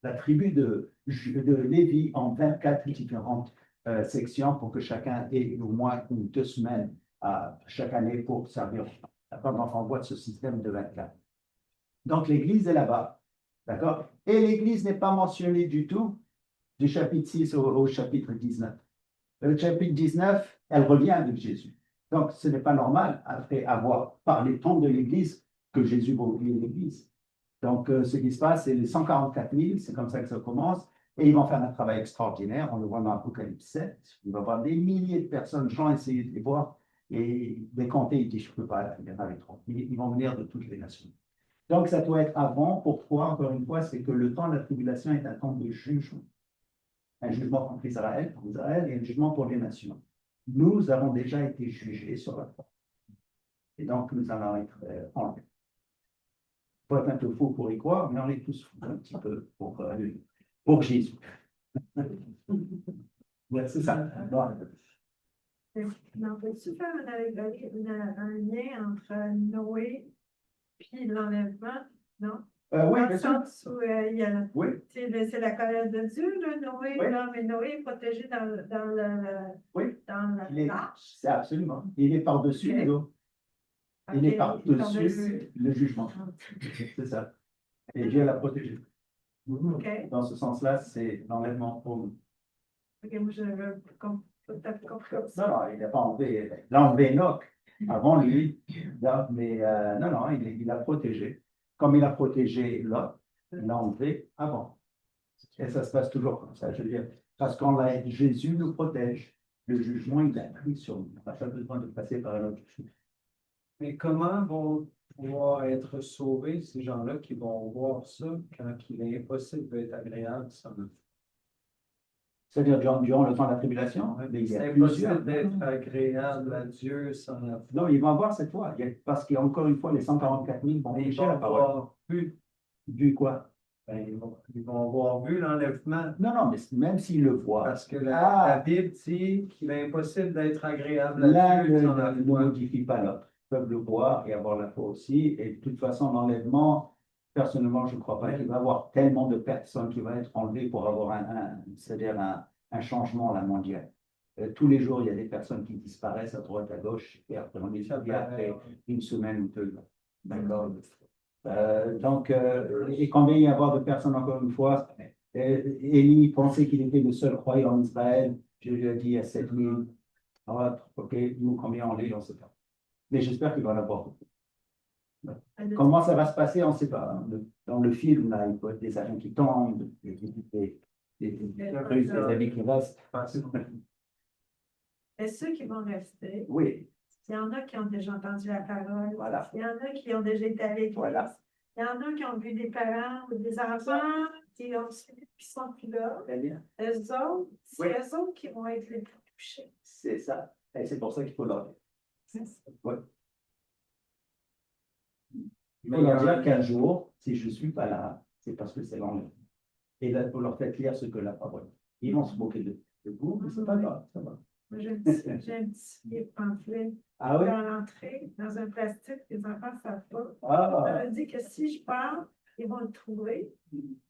la tribu de Lévi en 24 différentes sections pour que chacun ait au moins 2 semaines chaque année pour servir. D'accord? Donc, on voit ce système de 24. Donc, l'Église est là-bas. D'accord? Et l'Église n'est pas mentionnée du tout du chapitre 6 au chapitre 19. Le chapitre 19, elle revient avec Jésus. Donc, ce n'est pas normal, après avoir parlé tant de l'Église, que Jésus va oublier l'Église. Donc, ce qui se passe, c'est les 144 000, c'est comme ça que ça commence, et ils vont faire un travail extraordinaire. On le voit dans Apocalypse 7. Il va y avoir des milliers de personnes, Jean essayait de les voir, et les compter, il dit, je ne peux pas, il y en avait trop. Ils vont venir de toutes les nations. Donc, ça doit être avant. Pourquoi? Encore une fois, c'est que le temps de la tribulation est un temps de jugement. Un jugement contre Israël, pour Israël, et un jugement pour les nations. Nous avons déjà été jugés sur la foi. Et donc, nous allons être enlevés. Il faut être un peu fou pour y croire, mais on est tous fous un petit peu pour Jésus. Ouais, c'est ça. On peut-tu faire une allégorie, un lien entre Noé puis l'enlèvement, non? Oui, Dans bien le sûr. sens où il y a, Oui. c'est la colère de Dieu, là, Noé, Oui. là, mais Noé est protégé Oui. dans l'arche. C'est absolument. Il est par-dessus les eaux. Il est par-dessus le jugement. C'est ça. Et Dieu l'a protégé. OK. Dans ce sens-là, c'est l'enlèvement pour nous. OK, moi, je n'avais pas tout à fait compris comme ça. Non, non, il n'a pas enlevé. Il a enlevé Enoch avant lui. Mais non, il a protégé. Comme il a protégé Lot, il l'a enlevé avant. Et ça se passe toujours comme ça, je veux dire. Parce qu'on Jésus nous protège. Le jugement, il l'a pris sur nous. On n'a pas besoin de passer par un autre jugement. Mais comment vont pouvoir être sauvés ces gens-là qui vont voir ça quand il est impossible d'être agréable sans eux? C'est-à-dire durant le temps de la tribulation, il y C'est a impossible d'être agréable à Dieu sans la foi. Non, ils vont avoir cette foi. Parce qu'encore une fois, les 144 000 vont prêcher la parole. avoir Vu quoi? Ben, ils vont avoir vu l'enlèvement. Non, mais même s'ils le voient. Parce que la Bible dit qu'il est impossible d'être agréable à L'un Dieu sans la ne foi. modifie pas l'autre. Ils peuvent le voir et avoir la foi aussi. Et de toute façon, l'enlèvement, personnellement, je ne crois pas qu'il va y avoir tellement de personnes qui vont être enlevées pour avoir c'est-à-dire un changement là, mondial. Tous les jours, il y a des personnes qui disparaissent à droite, à gauche, et après, on les oublie après une semaine ou deux. D'accord? Donc, et combien il y avoir de personnes, encore une fois, Élie pensait qu'il était le seul croyant en Israël. Je lui ai dit, il y a 7 000. OK, nous, combien on est, on ne sait pas. Mais j'espère qu'il va en avoir beaucoup. Comment ça va se passer, on ne sait pas. Dans le film, là, il peut y avoir des avions qui tombent, des amis qui restent. Et ceux qui vont rester, Oui, il y en a qui ont déjà entendu la parole. voilà. Il y en a qui ont déjà été à l'église. Voilà. Il y en a qui ont vu des parents ou des enfants qui ont suivi, qui sont plus là. Très bien. Eux autres, c'est Oui. eux autres qui vont être les plus touchés. C'est ça. Et c'est pour ça qu'il faut leur dire. C'est ça. Ouais. Il faut leur dire qu'un jour, si je ne suis pas là, c'est parce que c'est l'enlèvement. Et là, il faut leur faire clair ce que la parole. Ils vont se moquer de vous, mais ce n'est pas grave, ça va. Moi, j'ai un petit pamphlet Ah oui? dans l'entrée, dans un plastique, les enfants ne savent pas. Ah, Ça veut dire que si je pars, ils vont le trouver.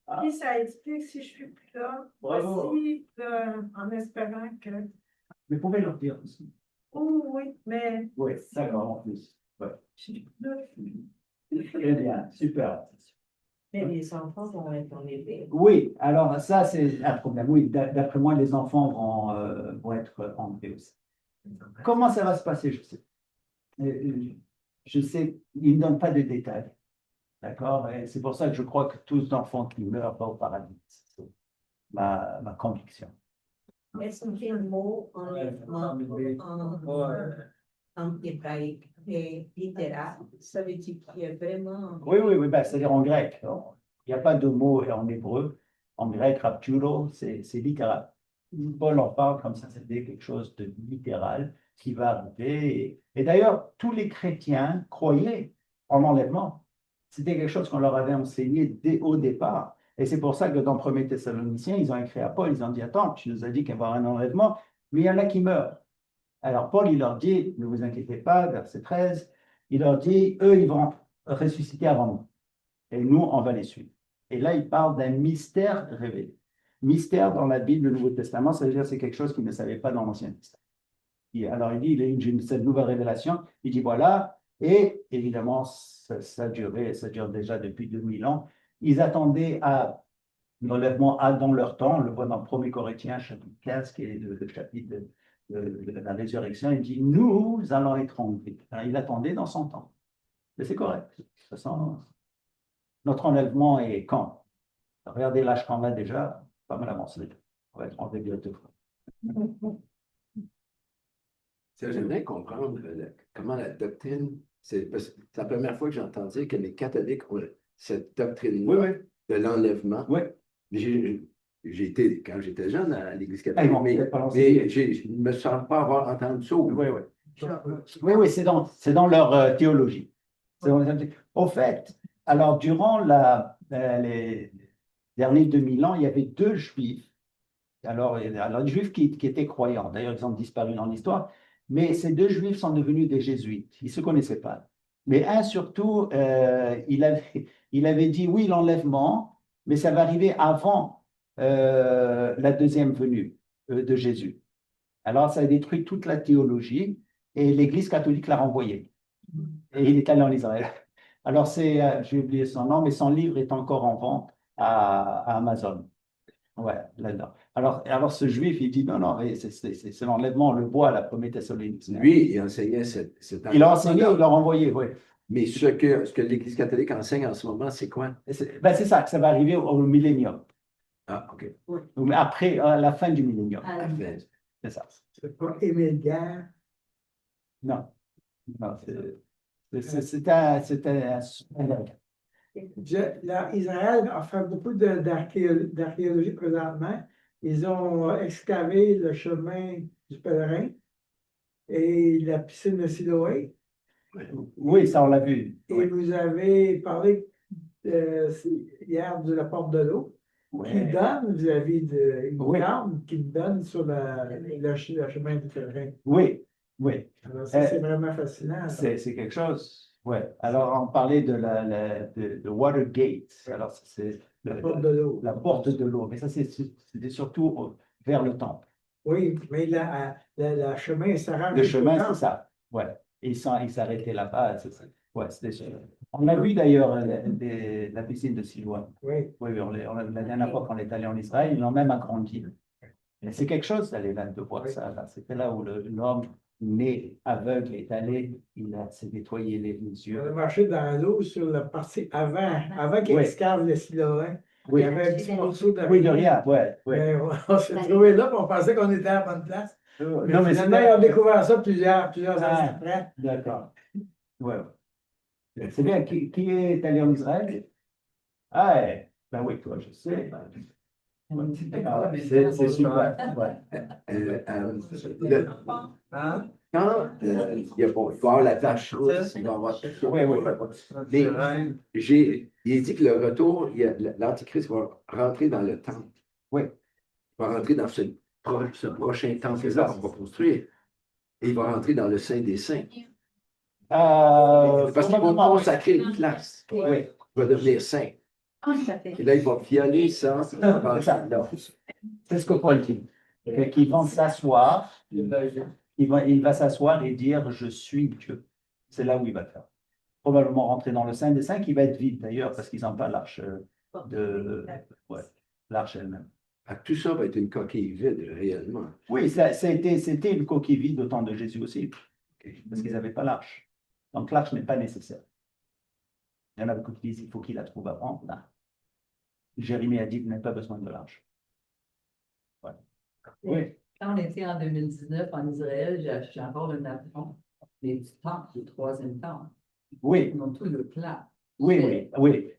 Ah. Puis ça explique si je suis plus là, Bravo. aussi, en espérant que. mais vous pouvez leur dire aussi. Oh oui, mais Oui, d'accord, en plus. Ouais. je suis plus là. Très bien, super. Mais les enfants vont être enlevés. Oui, alors ça, c'est un problème. Oui, d'après moi, les enfants vont être enlevés aussi. Comment ça va se passer, je sais. Je sais, ils ne donnent pas de détails. D'accord? Et c'est pour ça que je crois que tous les enfants qui meurent vont au paradis. C'est ma conviction. Est-ce qu'il y a un mot enlèvement en hébraïque et littéral? Ça veut dire qu'il y a vraiment. Oui, ben, c'est-à-dire en grec. Il n'y a pas de mot en hébreu. En grec, rapturo, c'est littéral. Paul en parle comme ça, c'était quelque chose de littéral qui va arriver. Et d'ailleurs, tous les chrétiens croyaient en l'enlèvement. C'était quelque chose qu'on leur avait enseigné dès au départ. Et c'est pour ça que dans 1er Thessaloniciens, ils ont écrit à Paul, ils ont dit, attends, tu nous as dit qu'il va y avoir un enlèvement, mais il y en a qui meurent. Alors Paul, il leur dit, ne vous inquiétez pas, verset 13, il leur dit, eux, ils vont ressusciter avant nous. Et nous, on va les suivre. Et là, il parle d'un mystère révélé. Mystère dans la Bible, le Nouveau Testament, ça veut dire que c'est quelque chose qu'ils ne savaient pas dans l'Ancien Testament. Alors il dit, il y a cette nouvelle révélation, il dit voilà, et évidemment, ça dure déjà depuis 2000 ans. Ils attendaient à l'enlèvement dans leur temps, on le voit dans 1 Corinthiens, chapitre 15, qui est le chapitre de la résurrection, il dit, nous allons être enlevés. Alors, il attendait dans son temps. Et c'est correct. De toute façon, notre enlèvement est quand? Regardez l'âge qu'on a déjà, pas mal avancé. On va être enlevé bientôt. J'aimerais comprendre comment la doctrine, c'est la première fois que j'ai entendu que les catholiques ont cette doctrine-là de l'enlèvement. Oui. j'ai été, quand j'étais jeune, à l'Église Ah, ils catholique, m'ont mais, peut-être pas enseigné. je ne me sens pas avoir entendu ça. Oui, oui. Oui, oui, c'est dans leur théologie. Au fait, alors durant les derniers 2000 ans, il y avait deux juifs. Alors des juifs qui étaient croyants. D'ailleurs, ils ont disparu dans l'histoire. Mais ces deux juifs sont devenus des jésuites. Ils ne se connaissaient pas. Mais un surtout, il avait dit oui, l'enlèvement, mais ça va arriver avant la deuxième venue de Jésus. Alors, ça a détruit toute la théologie et l'Église catholique l'a renvoyé. Et il est allé en Israël. Alors, j'ai oublié son nom, mais son livre est encore en vente à Amazon. Ouais, là-dedans. Alors, ce juif, il dit non, non, c'est l'enlèvement, on le voit à la première Thessalonique. Lui, il enseignait cette Il a enseigné, il l'a renvoyé, oui. Mais ce que l'Église catholique enseigne en ce moment, c'est quoi? C'est ça, que ça va arriver au millénium. Ah, OK. Après, à la fin du millénium. C'est ça. C'est pas Émile Guerre. Non. Non, c'était un. Israël a fait beaucoup d'archéologie présentement. Ils ont excavé le chemin du pèlerin et la piscine de Siloé. Oui, ça, on l'a vu. Et vous avez parlé hier de la porte de l'eau qui donne vis-à-vis de qui donne sur le chemin du pèlerin. Oui, oui. Alors, ça, c'est vraiment fascinant. C'est quelque chose. Ouais. Alors, on parlait de Watergate. Alors, c'est la porte de l'eau. La porte de l'eau. Mais ça, c'était surtout vers le temple. Oui, mais le chemin s'arrête. Le chemin, c'est ça. Ouais. Et ils s'arrêtaient là-bas. Ouais, on a vu d'ailleurs la piscine de Siloam. Oui. Oui, la dernière fois qu'on est allé en Israël, ils l'ont même agrandi. C'est quelque chose d'aller là, de voir ça. C'était là où l'homme né aveugle est allé, il s'est nettoyé les yeux. On a marché dans l'eau sur la partie avant qu'il escave le Siloé. Oui. Il y avait un petit morceau de rien. Oui, de rien, ouais. Mais on s'est trouvé là, puis on pensait qu'on était à la bonne place. Mais non, mais finalement, ils ont découvert ça plusieurs années après. D'accord. Ouais. C'est bien. Qui est allé en Israël? Ah, ben oui, toi, je sais. C'est super. Quand il va y avoir la tache rousse, il va y avoir tout ça. Oui. Mais il est dit que le retour, l'Antichrist va rentrer dans le temple. Oui. Il va rentrer dans ce prochain temple-là qu'on va construire. Et il va rentrer dans le Saint des Saints. Parce qu'ils vont consacrer une place. Oui. Il va devenir saint. Et là, il va violer ça. C'est ce que Paul dit. Qu'ils vont s'asseoir, il va s'asseoir et dire « Je suis Dieu ». C'est là où il va faire. Probablement rentrer dans le Saint des Saints, qui va être vide d'ailleurs, parce qu'ils n'ont pas l'arche l'arche elle-même. Tout ça va être une coquille vide, réellement. Oui, c'était une coquille vide au temps de Jésus aussi, parce qu'ils n'avaient pas l'arche. Donc l'arche n'est pas nécessaire. Il y en a beaucoup qui disent il faut qu'il la trouve avant. Non. Jérémie a dit vous n'avez pas besoin de l'arche. Ouais. Oui. Quand on était en 2019 en Israël, j'ai acheté encore un avion du temple, du troisième temple. Oui. Ils ont tout le plan. Oui.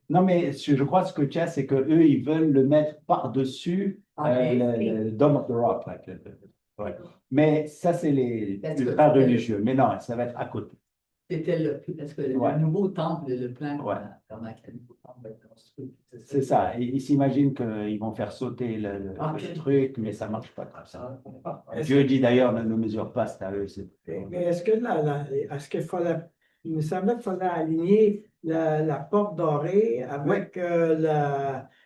Non, mais je crois que ce que tu as, c'est qu'eux, ils veulent le mettre par-dessus le Dome of the Rock. Ouais. Mais ça, c'est les ultra religieux. Mais non, ça va être à côté. C'était parce que le nouveau temple, le plan, comment le nouveau temple va être construit. C'est ça. Ils s'imaginent qu'ils vont faire sauter le truc, mais ça ne marche pas comme ça. Dieu dit d'ailleurs, ne mesure pas, c'est à eux. Mais est-ce qu'il fallait, il me semblait qu'il fallait aligner la porte dorée avec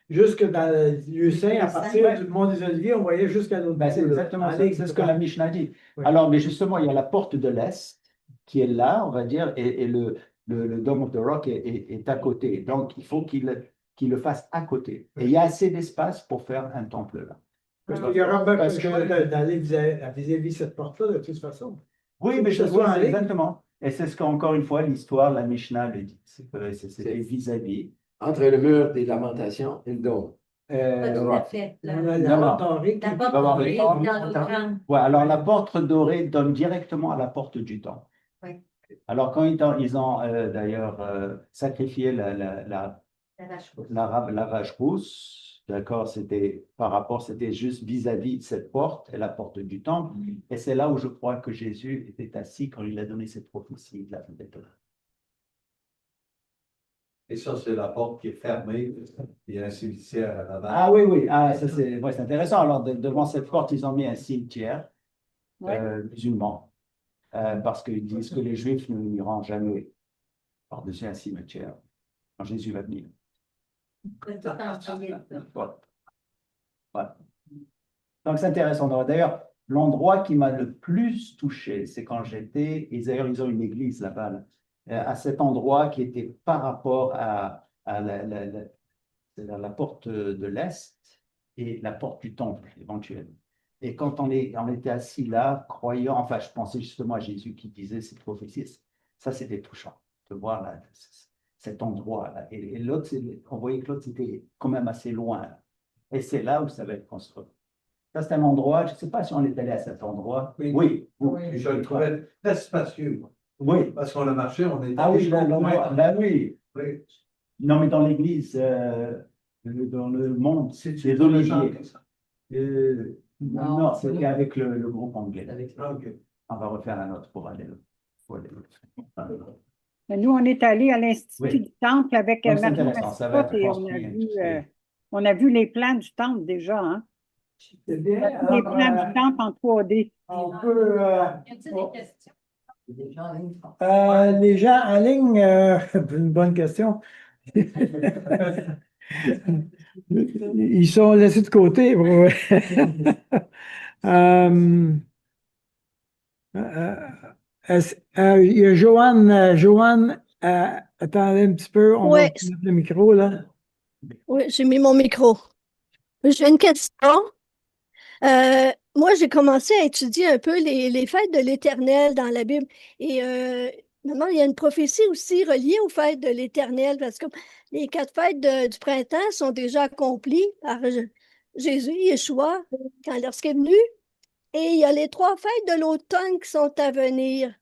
jusque dans le lieu saint, à partir du mont des Oliviers, on voyait jusqu'à l'autre bout. C'est exactement ça. C'est ce que la Mishnah dit. Oui. Alors, mais justement, il y a la porte de l'Est qui est là, on va dire, et le Dome of the Rock est à côté. Donc, il faut qu'il le fasse à côté. Et il y a assez d'espace pour faire un temple là. Parce qu'il y aura besoin d'aller vis-à-vis cette porte-là, de toute façon. Oui, mais exactement. Et c'est ce qu'encore une fois, l'histoire, la Mishnah le dit. C'est vis-à-vis. Entre le mur des lamentations et le dôme. Tout à fait. La porte dorée. Alors, la porte dorée donne directement à la porte du temple. Oui. Alors, quand ils ont d'ailleurs sacrifié la vache rousse, D'accord, c'était juste vis-à-vis de cette porte et la porte du temple. Et c'est là où je crois que Jésus était assis quand il a donné cette prophétie de la fenêtre. Et ça, c'est la porte qui est fermée. Il y a un cimetière à l'avant. Ah oui, oui, ça c'est intéressant. Alors, devant cette porte, ils ont mis un cimetière musulman. Parce qu'ils disent que les Juifs ne n'iront jamais par-dessus un cimetière quand Jésus va venir. Voilà. Voilà. Donc, c'est intéressant. D'ailleurs, l'endroit qui m'a le plus touché, c'est quand j'étais, et d'ailleurs, ils ont une église là-bas, là, à cet endroit qui était par rapport à la porte de l'Est et la porte du temple éventuelle. Et quand on était assis là, croyant, enfin, je pensais justement à Jésus qui disait cette prophétie, ça c'était touchant de voir là, cet endroit-là. Et l'autre, on voyait que l'autre c'était quand même assez loin. Là. Et c'est là où ça va être construit. Ça, c'est un endroit, je ne sais pas si on est allé à cet endroit. Oui. Oui. Je le trouvais très spacieux. Oui. Parce qu'on a marché, on est Ah oui, l'endroit, ben oui. Oui. Non, mais dans l'église, dans le monde, c'est des oliviers. Non, c'était avec le groupe anglais. Okay. On va refaire la note pour aller. Nous, on est allé à l'Institut du Temple avec Marie Mascotte et on a vu les plans du Temple déjà. Hein? C'est bien. Les plans du Temple en 3D. On peut. Y a-t-il des questions? Les gens en ligne, une bonne question. Ils sont laissés de côté. Il y a Joanne, attendez un petit peu, on va mettre le micro là. Oui, j'ai mis mon micro. J'ai une question. Moi, j'ai commencé à étudier un peu les fêtes de l'Éternel dans la Bible. Et maintenant, il y a une prophétie aussi reliée aux fêtes de l'Éternel, parce que les 4 fêtes du printemps sont déjà accomplies par Jésus, Yeshua, lorsqu'il est venu. Et il y a les 3 fêtes de l'automne qui sont à venir.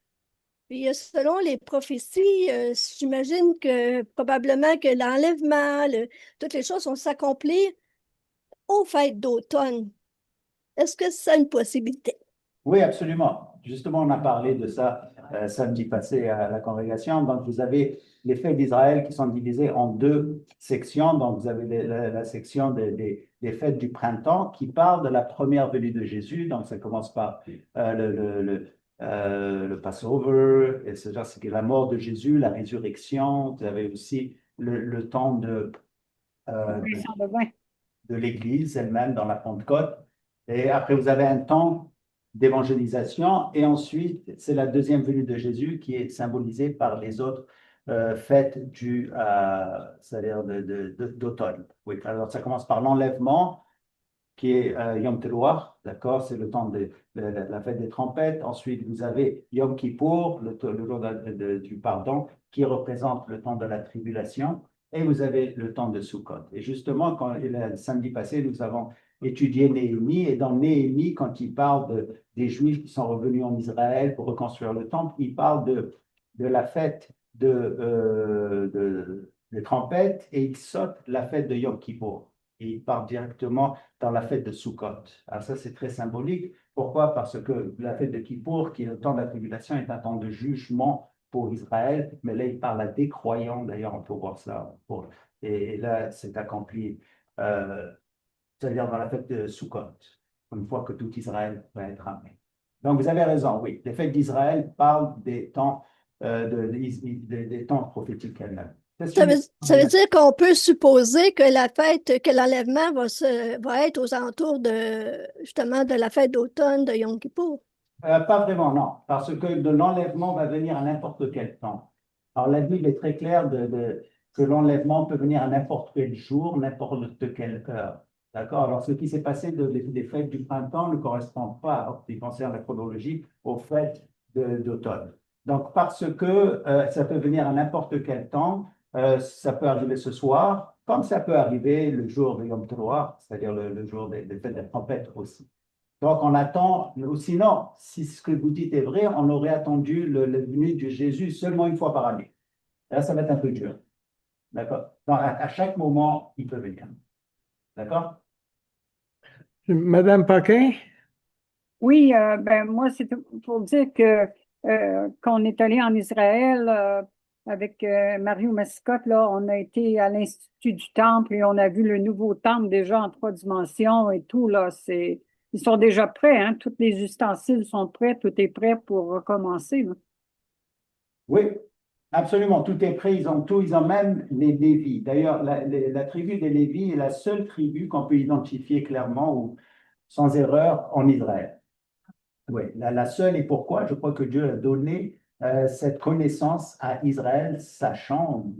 Puis, selon les prophéties, j'imagine que probablement que l'enlèvement, toutes les choses vont s'accomplir aux fêtes d'automne. Est-ce que c'est une possibilité? Oui, absolument. Justement, on a parlé de ça samedi passé à la congrégation. Donc, vous avez les fêtes d'Israël qui sont divisées en 2 sections. Donc, vous avez la section des fêtes du printemps qui parle de la première venue de Jésus. Donc, ça commence par le Passover, et c'est la mort de Jésus, la résurrection. Vous avez aussi le temps de l'Église elle-même dans la Pentecôte. Et après, vous avez un temps d'évangélisation. Et ensuite, c'est la deuxième venue de Jésus qui est symbolisée par les autres fêtes c'est-à-dire d'automne. Oui, alors ça commence par l'enlèvement, qui est Yom Teruah, d'accord, c'est le temps de la fête des trompettes. Ensuite, vous avez Yom Kippour, le jour du pardon, qui représente le temps de la tribulation. Et vous avez le temps de Sukkot. Et justement, le samedi passé, nous avons étudié Néhémie. Et dans Néhémie, quand il parle des Juifs qui sont revenus en Israël pour reconstruire le temple, il parle de la fête des trompettes et il saute la fête de Yom Kippour. Et il part directement dans la fête de Sukkot. Alors ça, c'est très symbolique. Pourquoi? Parce que la fête de Kippour, qui est le temps de la tribulation, est un temps de jugement pour Israël. Mais là, il parle à des croyants. D'ailleurs, on peut voir ça. Et là, c'est accompli, c'est-à-dire dans la fête de Sukkot, une fois que tout Israël va être amené. Donc, vous avez raison, oui. Les fêtes d'Israël parlent des temps, des temps prophétiques elles-mêmes. Ça veut dire qu'on peut supposer que l'enlèvement va être aux alentours justement de la fête d'automne de Yom Kippour. Pas vraiment, non, parce que l'enlèvement va venir à n'importe quel temps. Alors la Bible est très claire que l'enlèvement peut venir à n'importe quel jour, n'importe quelle heure. D'accord? Alors ce qui s'est passé des fêtes du printemps ne correspond pas, en ce qui concerne la chronologie, aux fêtes d'automne. Donc parce que ça peut venir à n'importe quel temps, ça peut arriver ce soir, comme ça peut arriver le jour de Yom Teruah, c'est-à-dire le jour des fêtes de la trompette aussi. Donc, on attend, ou sinon, si ce que vous dites est vrai, on aurait attendu le venue de Jésus seulement une fois par année. Là, ça va être un peu dur. D'accord? Donc, à chaque moment, il peut venir. D'accord? Madame Paquin? Oui, ben moi, c'est pour dire que quand on est allé en Israël avec Mario Mascotte, là, on a été à l'Institut du Temple et on a vu le nouveau temple déjà en 3 dimensions et tout, là. Ils sont déjà prêts, hein? Tous les ustensiles sont prêts, tout est prêt pour recommencer, là. Oui, absolument, tout est prêt, ils ont tout, ils ont même les Lévis. D'ailleurs, la tribu des Lévis est la seule tribu qu'on peut identifier clairement ou sans erreur en Israël. Oui, la seule, et pourquoi? Je crois que Dieu a donné cette connaissance à Israël, sachant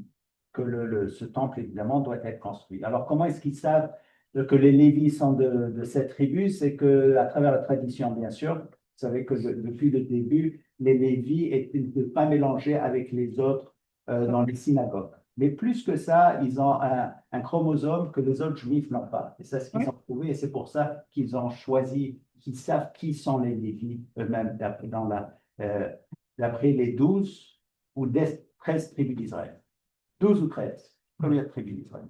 que ce temple, évidemment, doit être construit. Alors, comment est-ce qu'ils savent que les Lévis sont de cette tribu? C'est qu'à travers la tradition, bien sûr, vous savez que depuis le début, les Lévis étaient de ne pas mélanger avec les autres dans les synagogues. Mais plus que ça, ils ont un chromosome que les autres Juifs n'ont pas. Et c'est ce qu'ils ont trouvé, et c'est pour ça qu'ils ont choisi, qu'ils savent qui sont les Lévis eux-mêmes, d'après les 12 ou 13 tribus d'Israël. 12 ou 13. Combien de tribus d'Israël?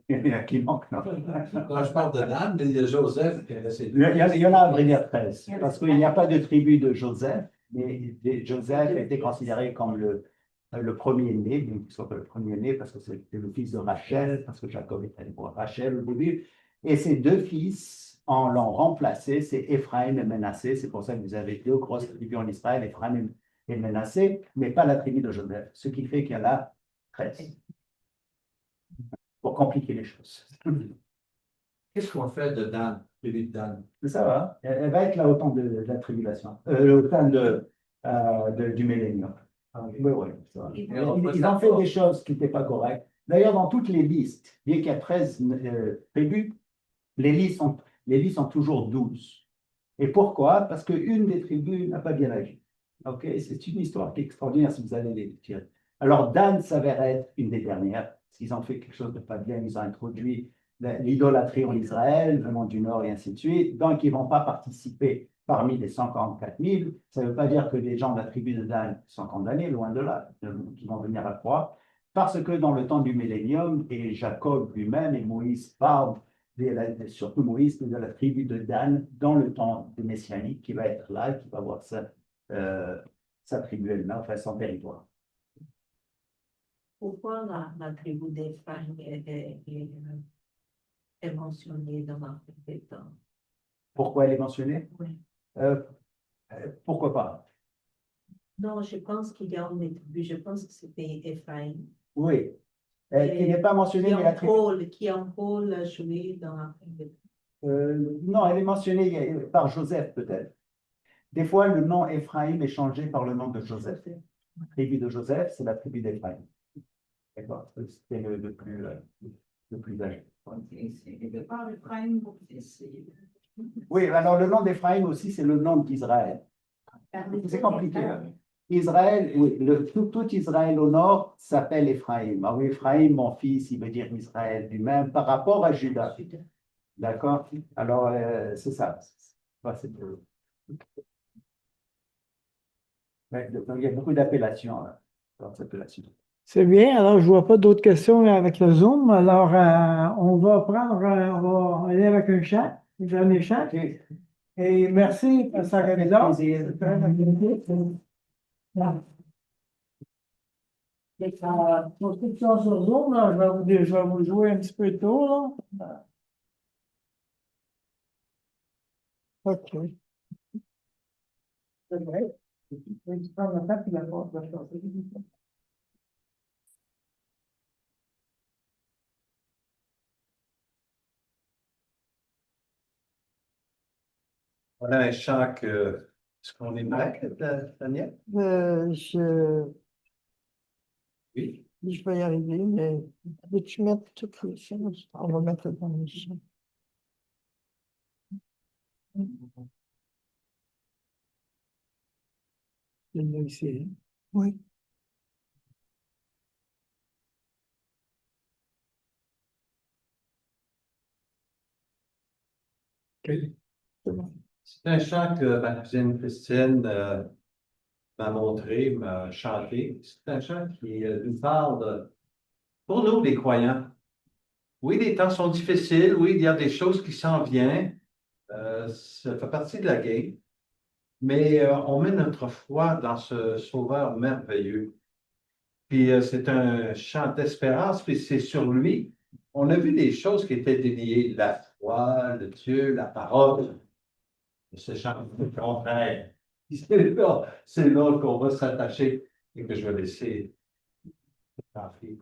Il y a qui manque, non? Quand je parle de Dan, il y a Joseph. Il y en a à vrai dire 13, parce qu'il n'y a pas de tribu de Joseph, mais Joseph était considéré comme le premier-né, bien qu'il ne soit pas le premier-né, parce que c'était le fils de Rachel, parce que Jacob était pour Rachel au début, et ses deux fils l'ont remplacé, c'est Éphraïm et Ménassé. C'est pour ça que vous avez deux grosses tribus en Israël, Éphraïm et Ménassé, mais pas la tribu de Joseph, ce qui fait qu'il y en a 13. Pour compliquer les choses. Qu'est-ce qu'on fait de Dan, tribu de Dan? Ça va, elle va être là au temps de la tribulation, au temps du millénium. Oui, oui, ça va. Ils ont fait des choses qui n'étaient pas correctes. D'ailleurs, dans toutes les listes, bien qu'il y a 13 tribus, les listes sont toujours 12. Et pourquoi? Parce qu'une des tribus n'a pas bien agi. Ok, c'est une histoire qui est extraordinaire si vous allez les tirer. Alors, Dan s'avère être une des dernières. S'ils ont fait quelque chose de pas bien, ils ont introduit l'idolâtrie en Israël, venant du Nord et ainsi de suite. Donc, ils ne vont pas participer parmi les 144 000. Ça ne veut pas dire que les gens de la tribu de Dan sont condamnés, loin de là, qui vont venir à la croix. Parce que dans le temps du millénium, et Jacob lui-même et Moïse parlent, surtout Moïse, de la tribu de Dan, dans le temps du messianique, qui va être là, qui va avoir sa tribu elle-même, enfin son territoire. Pourquoi la tribu d'Éphraïm est mentionnée dans l'Ancien Testament? Pourquoi elle est mentionnée? Oui. Pourquoi pas? Non, je pense qu'il y a une tribu, je pense que c'était Éphraïm. Oui. Qui n'est pas mentionnée, mais la tribu. Qui a un rôle à jouer dans l'Ancien Testament. Non, elle est mentionnée par Joseph, peut-être. Des fois, le nom Éphraïm est changé par le nom de Joseph. La tribu de Joseph, c'est la tribu d'Éphraïm. D'accord? C'était le plus âgé. Oui, alors le nom d'Éphraïm aussi, c'est le nom d'Israël. C'est compliqué. Hein? Israël, oui, tout Israël au nord s'appelle Éphraïm. Alors, Éphraïm, mon fils, il veut dire Israël lui-même par rapport à Juda. D'accord? Alors, c'est ça. Il y a beaucoup d'appellations dans cette appellation. C'est bien. Alors, je ne vois pas d'autres questions avec le Zoom. Alors, on va aller avec un chant, un dernier chant. Okay. Et merci, Pasteur Gabidon. Pour ceux qui sont sur Zoom, là, je vais vous jouer un petit peu tôt. Là. OK. C'est vrai. Je vais prendre la table et la porte va changer. On a un chant que. Est-ce qu'on est prêt, Daniel? Oui. Je vais y arriver, mais veux-tu mettre toutes les choses? On va mettre dans les champs. Ici. Oui. Okay. C'est un chant que ma cousine Christine m'a montré, m'a chanté. C'est un chant qui nous parle pour nous, les croyants, oui, les temps sont difficiles, oui, il y a des choses qui s'en viennent, ça fait partie de la game, mais on met notre foi dans ce Sauveur merveilleux. Puis c'est un chant d'espérance, puis c'est sur lui. On a vu des choses qui étaient déliées, la foi, le Dieu, la parole. Ce chant le contraire. C'est là qu'on va s'attacher et que je vais laisser parler.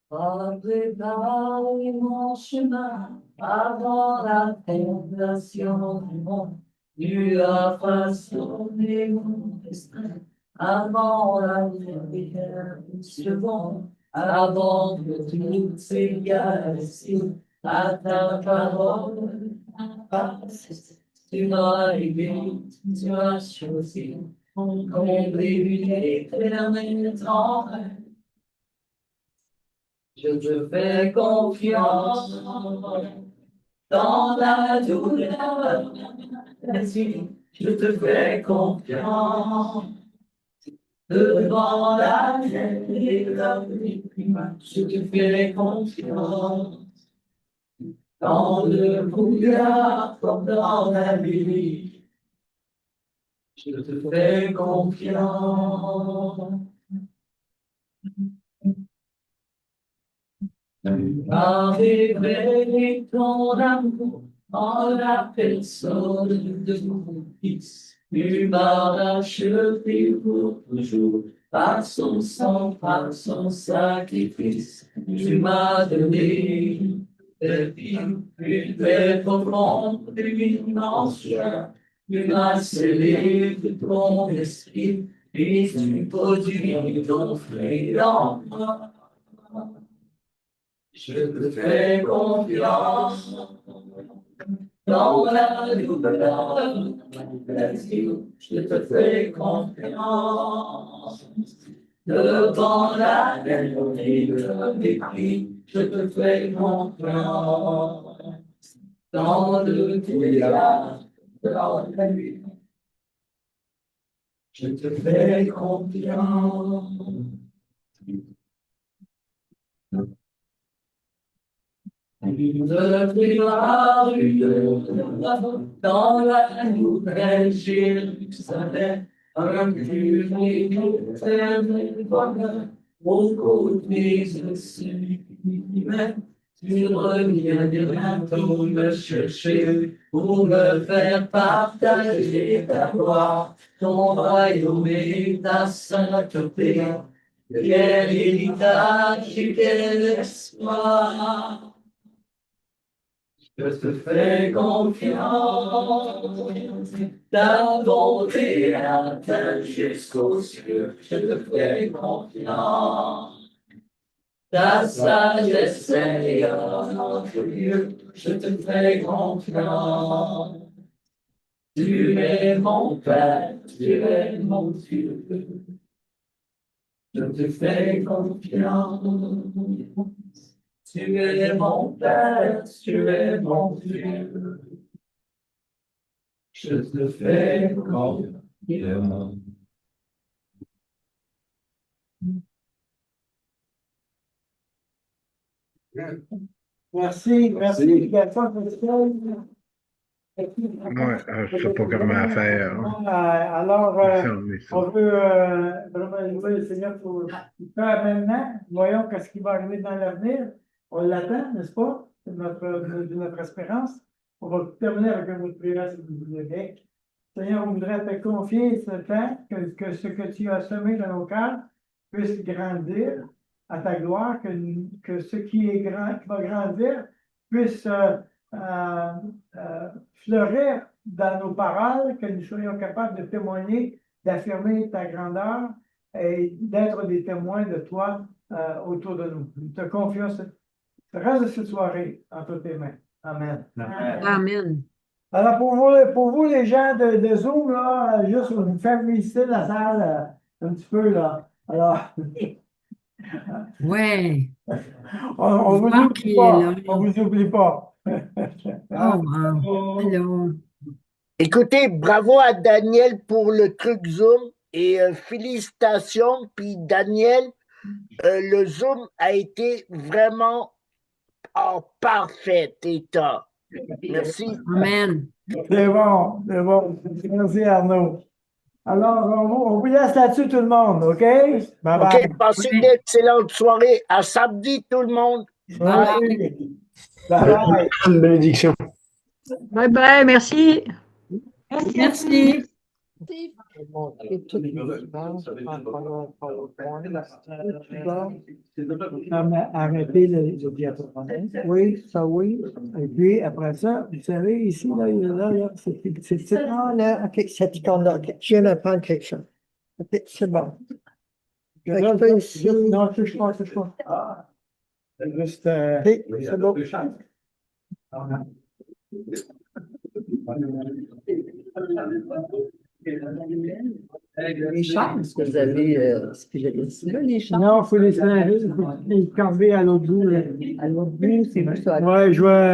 Préparez mon chemin avant la fondation du monde. Tu as façonné mon destin avant la lumière du second, avant que tout s'égalise à ta parole. Tu m'as aimé, tu as choisi, comblé l'éternel temps. Je te fais confiance dans la douleur. Je te fais confiance devant la terre et la vie. Je te fais confiance dans le brouillard comme dans la nuit. Je te fais confiance. Tu as révélé ton amour en la personne de mon Fils. Tu m'as racheté pour toujours par son sang, par son sacrifice. Tu m'as donné de vie, une paix profonde, une immense joie. Tu m'as scellé de ton esprit, et tu produis ton fruit en moi. Je te fais confiance dans la douleur. Je te fais confiance devant la mer et le mépris. Je te fais confiance dans le brouillard, dans la nuit. Je te fais confiance. Dans la nouvelle Jérusalem, un pur et éternel bonheur, aux côtés de celui qui m'aime. Tu reviens bientôt me chercher pour me faire partager ta gloire, ton royaume et ta sainteté. Quel héritage et quel espoir! Je te fais confiance, ta bonté atteint jusqu'aux cieux. Je te fais confiance, ta sagesse est notre Dieu. Je te fais confiance, tu es mon Père, tu es mon Dieu. Je te fais confiance. Tu es mon Père, tu es mon Dieu. Je te fais confiance. Merci, merci. Moi, je ne sais pas comment faire. Alors, Fermer ça. on veut vraiment louer le Seigneur pour le faire maintenant. Voyons ce qui va arriver dans l'avenir. On l'attend, n'est-ce pas? C'est notre espérance. On va terminer avec un mot de prière, si vous voulez bien. Seigneur, on voudrait te confier ce temps, que ce que tu as semé dans nos cœurs puisse grandir à ta gloire, que ce qui est grand, qui va grandir puisse fleurir dans nos paroles, que nous soyons capables de témoigner, d'affirmer ta grandeur et d'être des témoins de toi autour de nous. Nous te confions le reste de cette soirée entre tes mains. Amen. Amen. Alors, pour vous, les gens de Zoom, là, juste vous faire visiter la salle un petit peu, là. Alors, Ouais. on vous oublie pas. On vous oublie pas. Allô. Écoutez, bravo à Daniel pour le truc Zoom et félicitations. Puis Daniel, le Zoom a été vraiment en parfait état. Merci. Amen. C'est bon, c'est bon. Merci Arnaud. Alors, on vous laisse là-dessus tout le monde, OK? Bye bye. OK, passez une excellente soirée. À samedi tout le monde. Bye bye. Une bénédiction. Bye bye, merci. Merci. Arrêtez le diaporama. Oui, ça oui. Et puis après ça, vous savez, ici, là, c'est là, OK, cette icône-là. OK, je viens de prendre quelque chose. OK, c'est bon. Non, touche pas, touche pas. Ah. C'est juste. OK, c'est bon. Les chambres, est-ce que vous avez ce que j'avais dit là, les chambres? Non, il faut les camper à l'autre bout. À l'autre bout, c'est juste ça. Ouais, je vois.